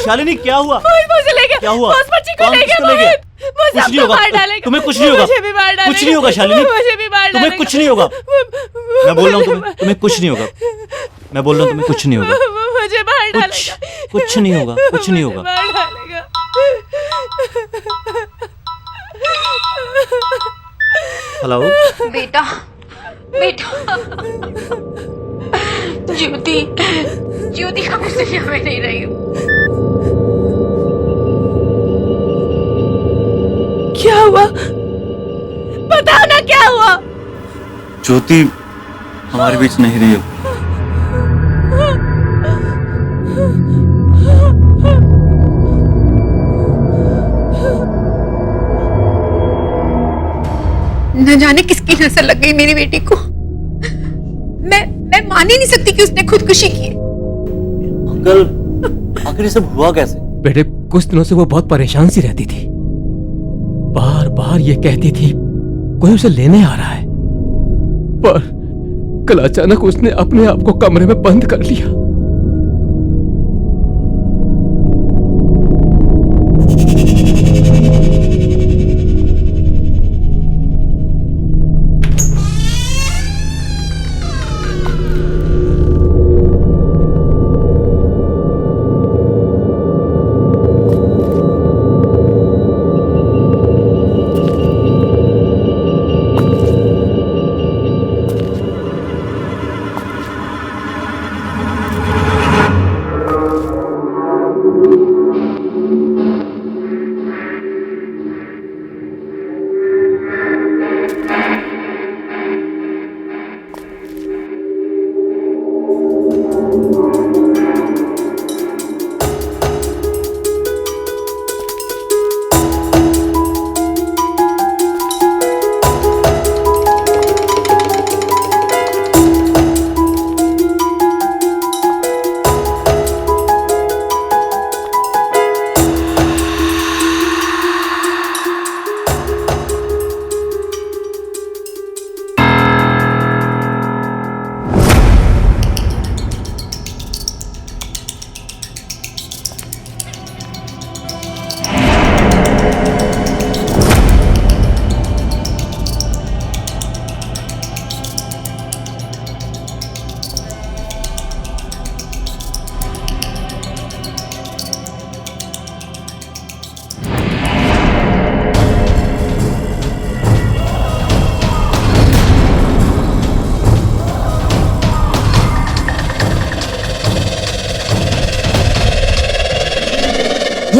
शालिनी क्या हुआ?
मुझे ले गया।
क्या हुआ?
बच्ची को ले गया।
कुछ नहीं होगा, तुम्हें कुछ नहीं होगा, कुछ नहीं होगा शालिनी, तुम्हें कुछ नहीं होगा। मैं बोल रहा हूँ तुम्हें कुछ नहीं होगा। मैं बोल रहा हूँ तुम्हें कुछ नहीं होगा।
मुझे मार डालेगा।
कुछ नहीं होगा, कुछ नहीं होगा। हेलो
बेटा, ज्योति का कुछ मैं नहीं रही हूँ। क्या हुआ? बताओ ना क्या हुआ?
ज्योति हमारे बीच नहीं रही हो।
न जाने किसकी नजर लग गई मेरी बेटी को। मैं मान ही नहीं सकती कि उसने खुदकुशी की।
अंकल, आखिर ये सब हुआ कैसे?
बेटे, कुछ दिनों से वो बहुत परेशान सी रहती थी। बार बार ये कहती थी कोई उसे लेने आ रहा है, पर कल अचानक उसने अपने आप को कमरे में बंद कर लिया।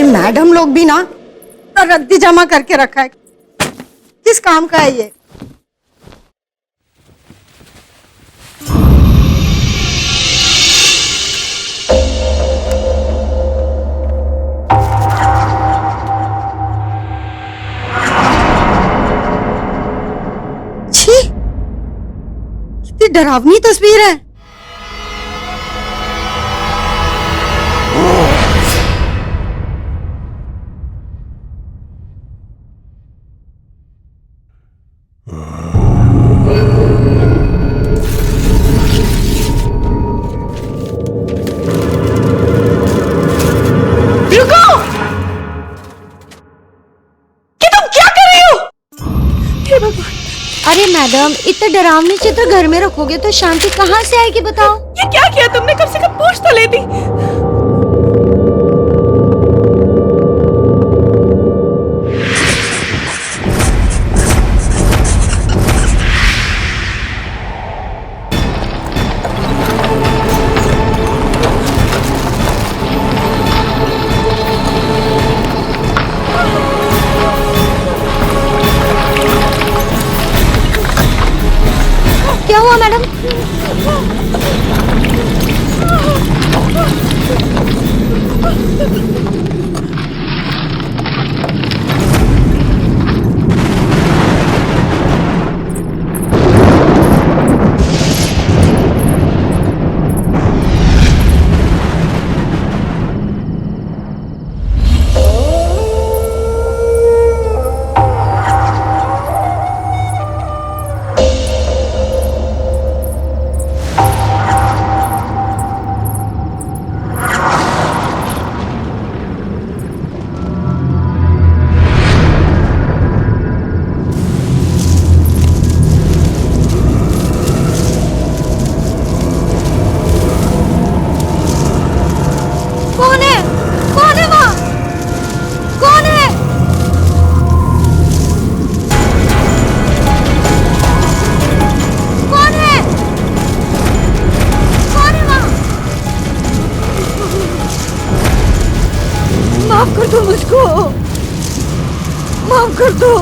मैडम लोग भी ना रद्दी जमा करके रखा है। किस काम का है ये? छी, कितनी डरावनी तस्वीर है।
अरे मैडम, इतना डरावनी चित्र घर में रखोगे तो शांति कहाँ से आएगी बताओ?
ये क्या किया तुमने? कम से कम पूछ तो लेती।
क्या हुआ मैडम? कौन है? कौन है वहाँ? कौन है? कौन है? कौन है वहाँ? माफ कर दो मुझको, माफ कर दो।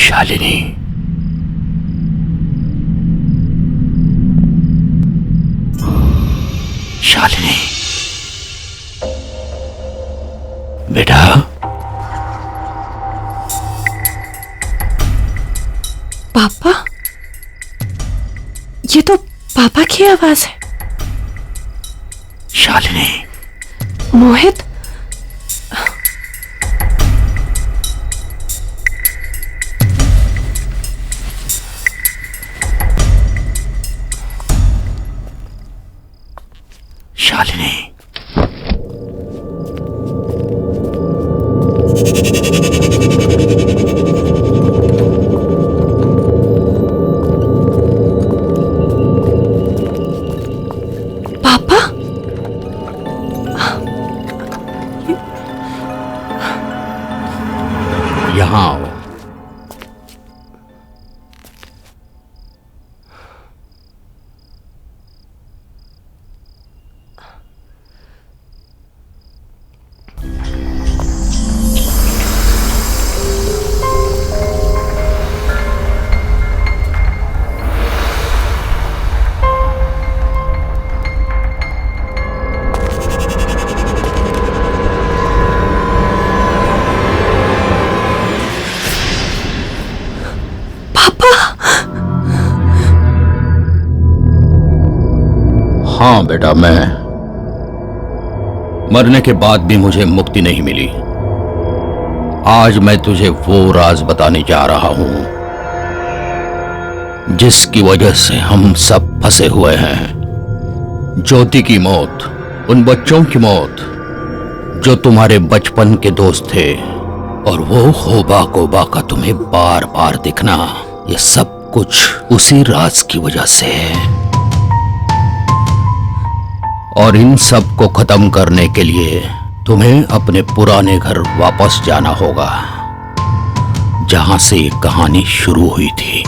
शालिनी, शालिनी बेटा,
पापा? ये तो पापा की आवाज है।
शालिनी,
मोहित?
शालिनी,
पापा?
यहाँ आओ। हाँ बेटा, मैं मरने के बाद भी मुझे मुक्ति नहीं मिली। आज मैं तुझे वो राज बताने जा रहा हूं जिसकी वजह से हम सब फंसे हुए हैं। ज्योति की मौत, उन बच्चों की मौत
जो तुम्हारे बचपन के दोस्त थे, और वो होबा गोबा का तुम्हें बार बार दिखना, ये सब कुछ उसी राज की वजह से है। और इन सब को खत्म करने के लिए तुम्हें अपने पुराने घर वापस जाना होगा, जहां से ये कहानी शुरू हुई थी।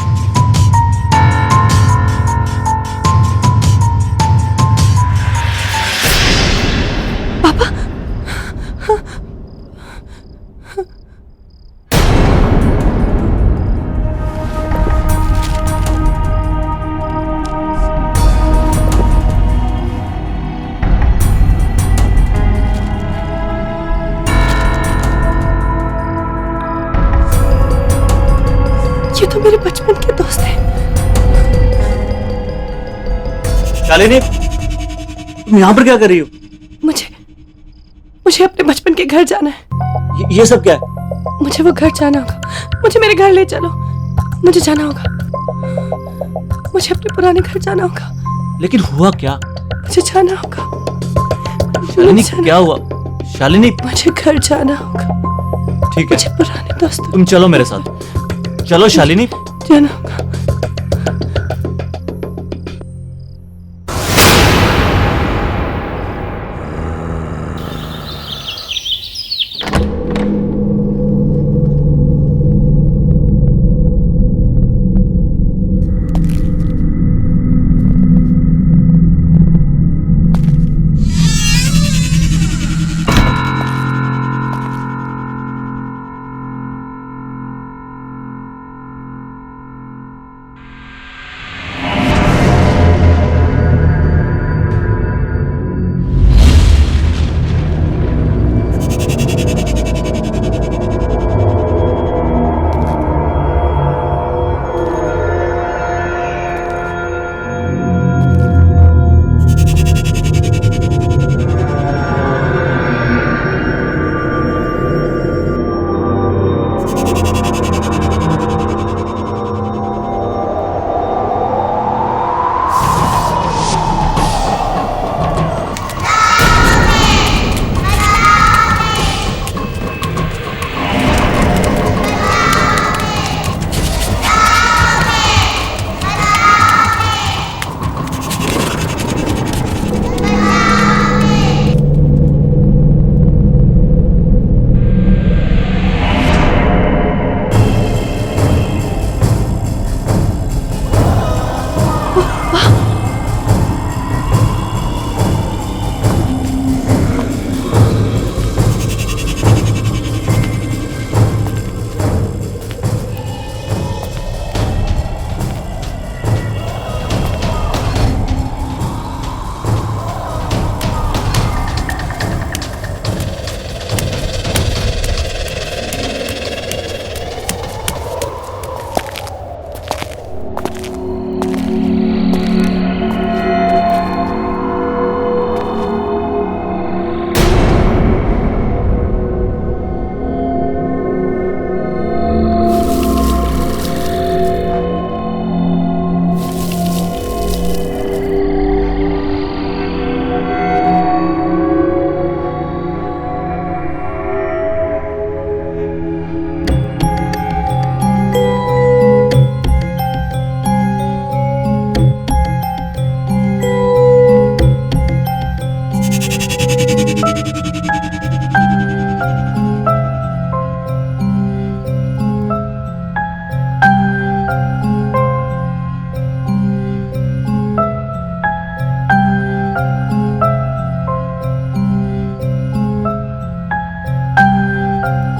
ये तो मेरे बचपन के दोस्त हैं।
शालिनी, तुम यहाँ पर क्या कर रही हो?
मुझे अपने बचपन के घर जाना है।
ये सब क्या है?
मुझे वो घर जाना होगा। मुझे मेरे घर ले चलो। मुझे जाना होगा। मुझे अपने पुराने घर जाना होगा।
लेकिन हुआ क्या?
मुझे जाना होगा।
शालिनी, क्या हुआ? शालिनी,
मुझे घर जाना होगा।
ठीक है,
मुझे पुराने दोस्त।
तुम चलो मेरे साथ। चलो शालिनी।
जाना होगा।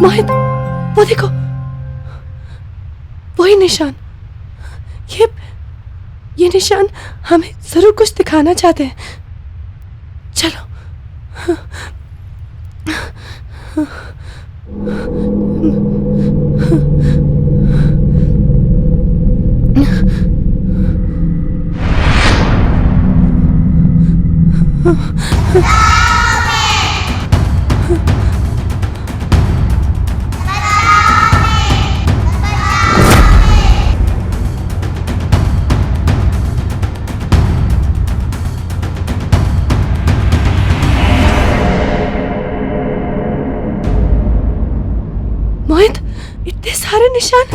मोहित, वो देखो, वही निशान। ये निशान हमें जरूर कुछ दिखाना चाहते हैं। चलो।
ये सारे निशान,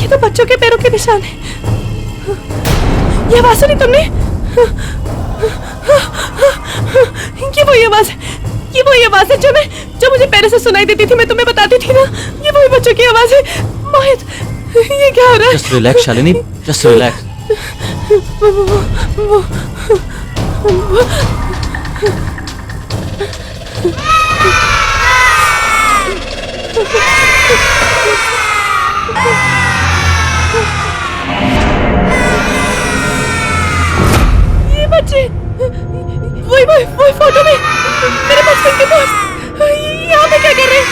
ये तो बच्चों के पैरों के निशान हैं। ये आवाज सुनी तुमने? ये वही आवाज है, ये वही आवाज है जो मुझे पहले से सुनाई देती थी, मैं तुम्हें बताती थी ना। ये वही बच्चों की आवाज है। मोहित, ये क्या हो रहा है?
Just relax Shalini, just relax.
ये बच्चे, वही फोटो में मेरे बचपन के दोस्त यहाँ पे क्या कर रहे हैं?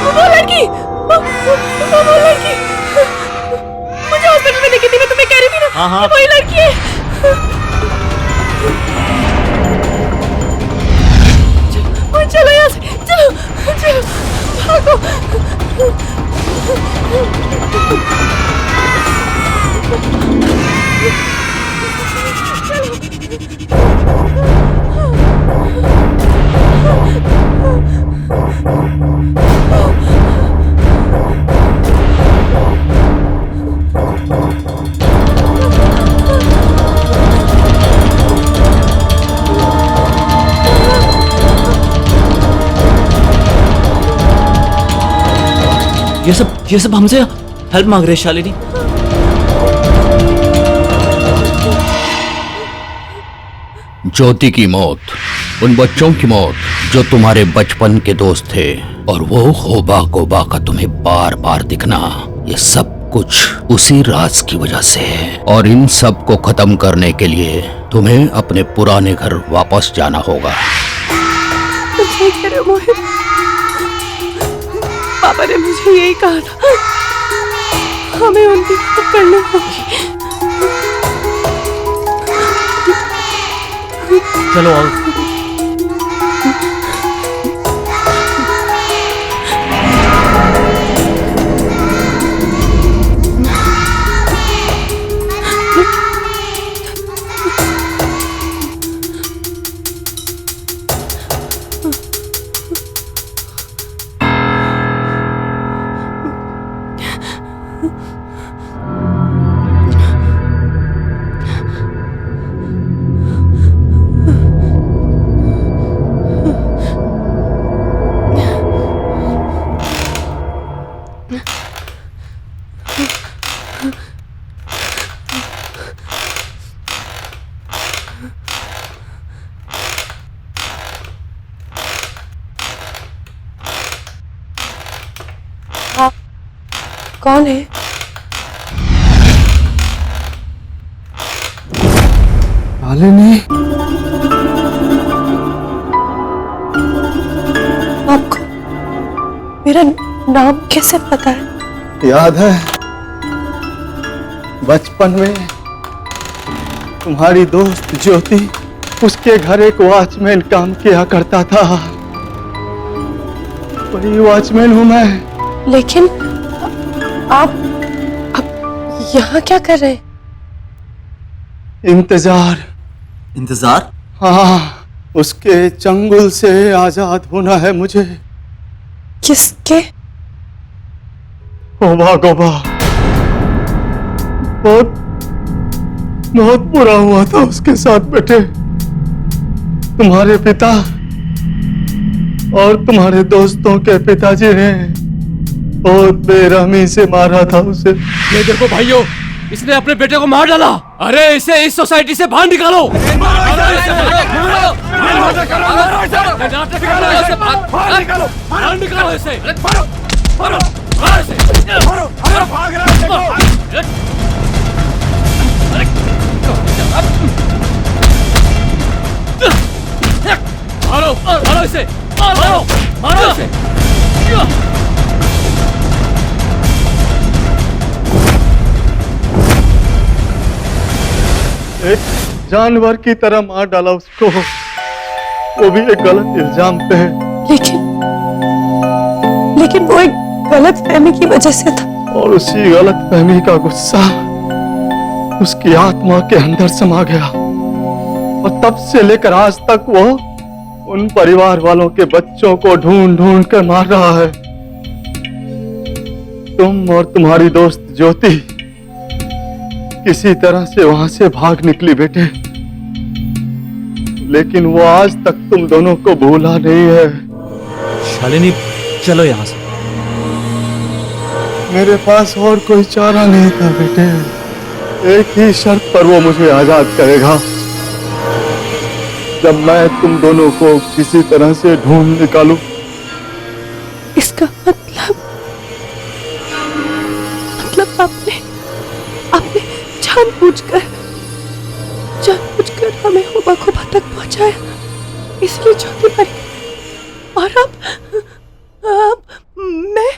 वो लड़की, वो लड़की मुझे हॉस्पिटल में देखी थी, मैं तुम्हें कह रही थी ना।
हाँ।
वही लड़की है। चलो यहाँ से, चलो भागो।
ये सब हमसे हेल्प मांग रहे हैं शालिनी।
ज्योति की मौत, उन बच्चों की मौत जो तुम्हारे बचपन के दोस्त थे, और वो होबा गोबा का तुम्हें बार बार दिखना, ये सब कुछ उसी राज की वजह से है। और इन सब को खत्म करने के लिए तुम्हें अपने पुराने घर वापस जाना होगा।
मोहित, पापा ने मुझे यही कहा था, हमें उनकी मदद करनी होगी।
चलो आओ।
कौन है?
शालिनी,
आपको मेरा नाम कैसे पता है?
याद है बचपन में तुम्हारी दोस्त ज्योति, उसके घर एक वॉचमैन काम किया करता था। वही वॉचमैन हूं मैं।
लेकिन आप यहाँ क्या कर रहे हैं?
इंतजार? हाँ, उसके चंगुल से आजाद होना है मुझे।
किसके?
होबा गोबा। बहुत बुरा हुआ था उसके साथ बेटे। तुम्हारे पिता और तुम्हारे दोस्तों के पिताजी ने बहुत बेरहमी से मारा था उसे।
ये देखो भाइयों, इसने अपने बेटे को मार डाला। अरे इसे इस सोसाइटी से बाहर निकालो। निकालो इसे। मारो मारो इसे, मारो मारो इसे।
एक जानवर की तरह मार डाला उसको, वो भी एक गलत इल्जाम पे।
लेकिन वो एक गलत फहमी की वजह से था।
और उसी गलत फहमी का गुस्सा उसकी आत्मा के अंदर समा गया, और तब से लेकर आज तक वो
उन परिवार वालों के बच्चों को ढूंढ ढूंढ कर मार रहा है। तुम और तुम्हारी दोस्त ज्योति किसी तरह से वहां से भाग निकली बेटे, लेकिन वो आज तक तुम दोनों को भूला नहीं है।
शालिनी चलो यहां से।
मेरे पास और कोई चारा नहीं था बेटे। एक ही शर्त पर वो मुझे आजाद करेगा, जब मैं तुम दोनों को किसी तरह से ढूंढ निकालूं।
इसका मतलब आपने जानबूझकर हमें हुबा खुबा तक पहुंचाया, इसलिए ज्योति मर गई। और अब मैं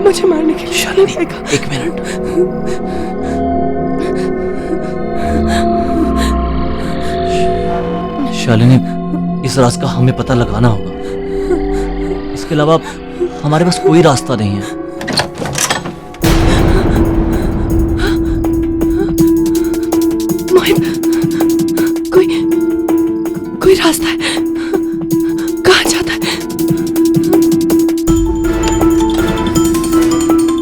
मुझे मारने के लिए शालिनी आएगा।
एक मिनट। शालिनी, इस राज का हमें पता लगाना होगा। इसके अलावा हमारे पास कोई रास्ता नहीं है।
मोहित, कोई रास्ता है? कहाँ जाता है?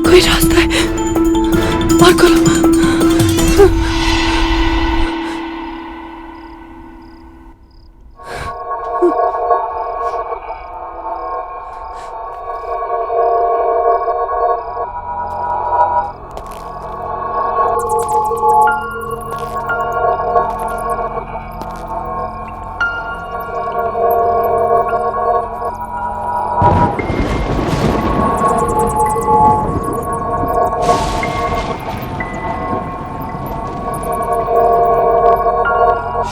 कोई रास्ता है? और खोलो।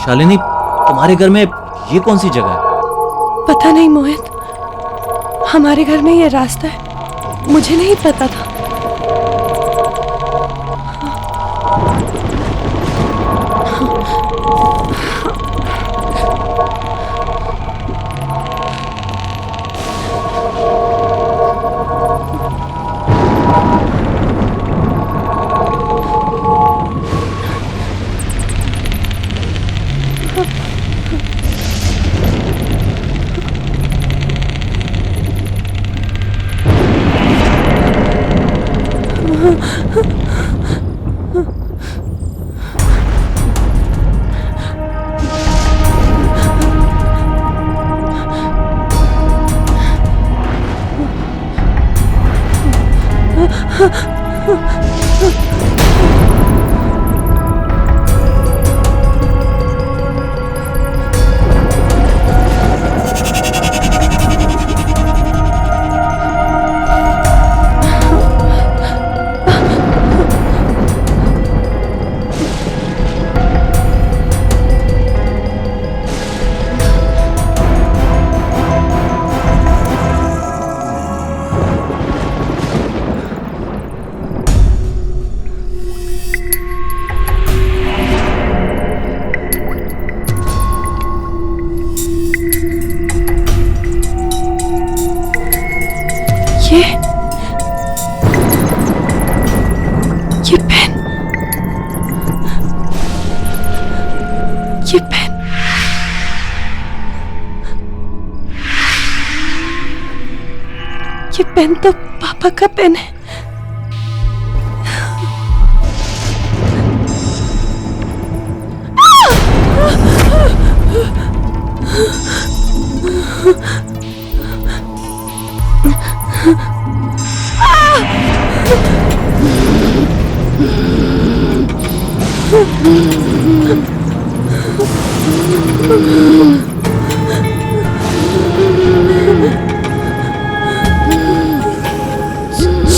शालिनी, तुम्हारे घर में ये कौन सी जगह है?
पता नहीं मोहित, हमारे घर में ये रास्ता है, मुझे नहीं पता था। ये पेन, ये पेन, ये पेन तो पापा का पेन है।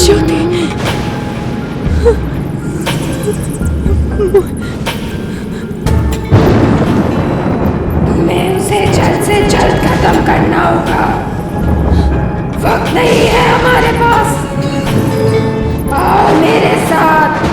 ज्योति,
तुम्हें उसे जल्द से जल्द खत्म करना होगा। वक्त नहीं है हमारे पास। आओ मेरे साथ।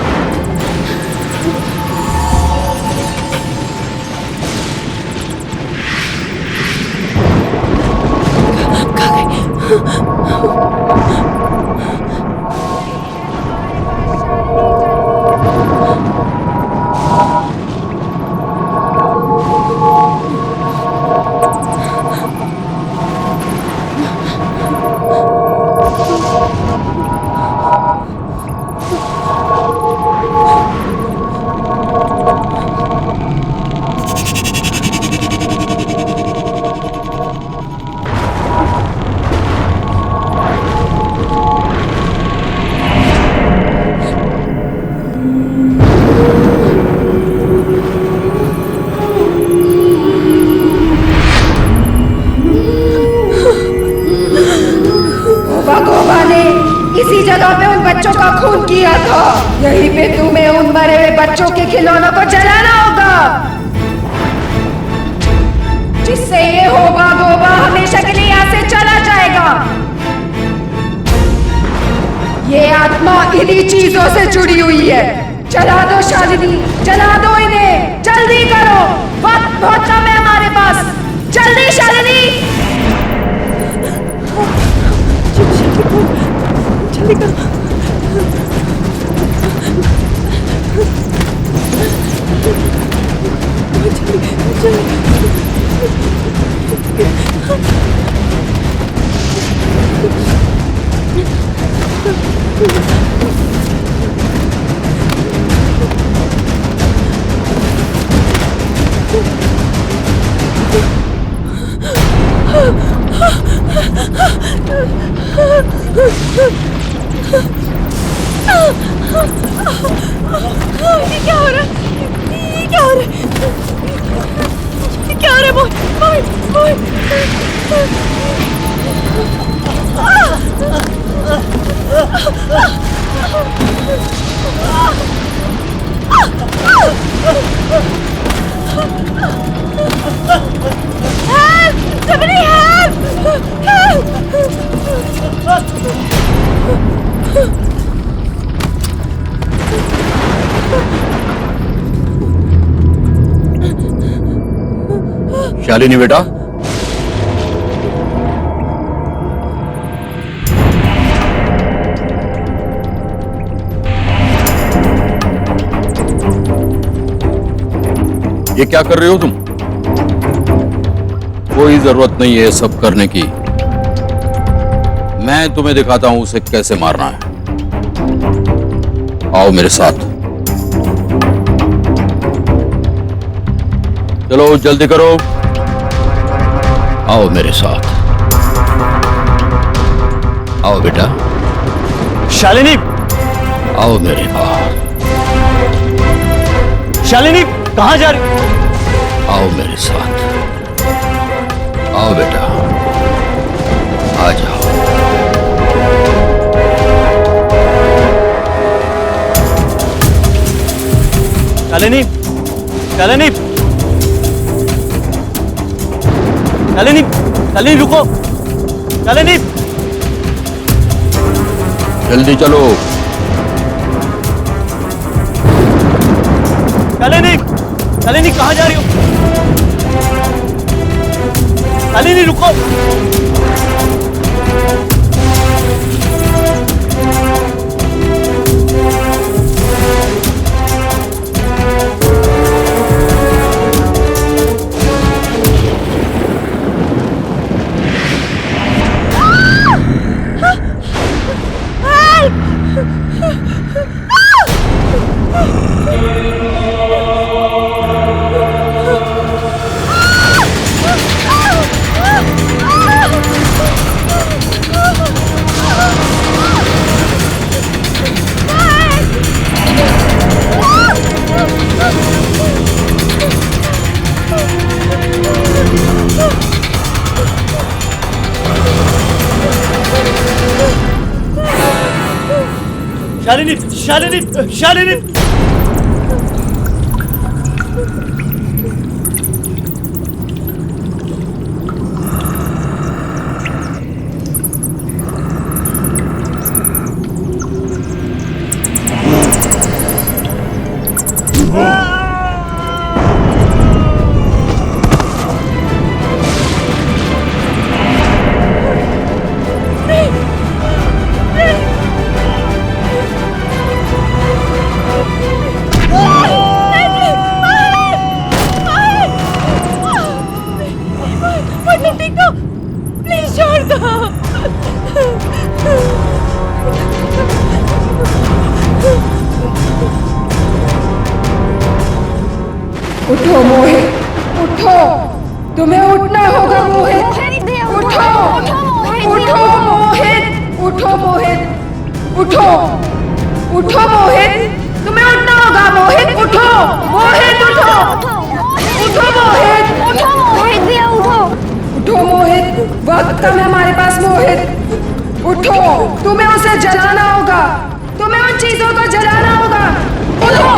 इसी जगह पे उन बच्चों का खून किया था। यहीं पे तुम्हें उन मरे हुए बच्चों के खिलौनों को जलाना होगा, जिससे ये होगा गोबा हमेशा के लिए यहाँ से चला जाएगा। ये आत्मा इन्हीं चीजों से जुड़ी हुई है। जला दो शालिनी, जला दो इन्हें, जल्दी करो, वक्त बहुत कम है हमारे पास। जल्दी शालिनी, जल्दी करो। ये क्या हो रहा है? ये क्या हो रहा है? ये क्या हो रहा है? बोल। Help! Somebody help!
शालिनी बेटा, ये क्या कर रहे हो तुम? कोई जरूरत नहीं है सब करने की। मैं तुम्हें दिखाता हूं उसे कैसे मारना है। आओ मेरे साथ। चलो जल्दी करो, आओ मेरे साथ। आओ बेटा।
शालिनी
आओ मेरे पास।
शालिनी कहाँ जा रही?
आओ मेरे साथ, आओ बेटा, आ जाओ।
शालिनी, शालिनी, शालिनी, शालिनी रुको, शालिनी,
जल्दी चलो।
शालिनी, शालिनी कहाँ जा रही हो? शालिनी रुको। शालिनी, शालिनी, शालिनी,
प्लीज छोड़ दो।
उठो मोहित, उठो, तुम्हें उठना होगा मोहित, उठो, उठो मोहित, उठो मोहित, उठो, उठो मोहित, तुम्हें उठना होगा मोहित, उठो, मोहित उठो, उठो मोहित, उठो मोहित भैया उठो, उठो मोहित, वक्त कम है हमारे पास मोहित, उठो, तुम्हें उसे जलाना होगा, तुम्हें उन चीजों को जलाना होगा, उठो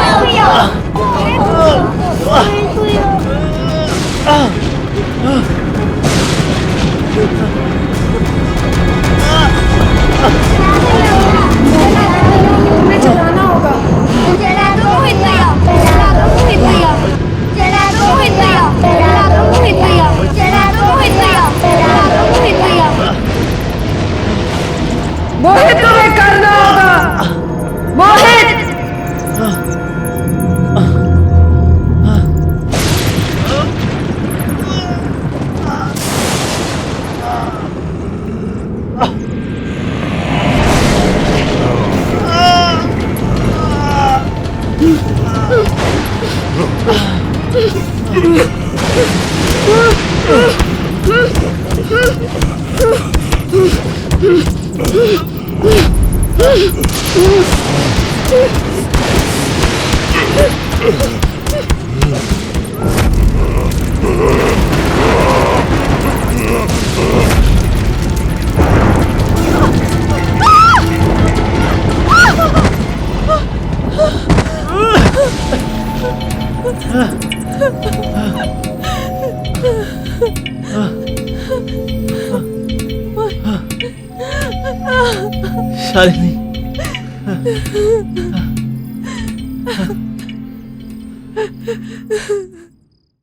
तुम्हें जलाना होगा,
जला दो मोहित भैया, जला दो मोहित भैया, जला दो मोहित भैया, जला दो मोहित भैया, जला दो मोहित भैया, जला दो मोहित भैया।
मोहित तुम्हें करना होगा, मोहित
शालिनी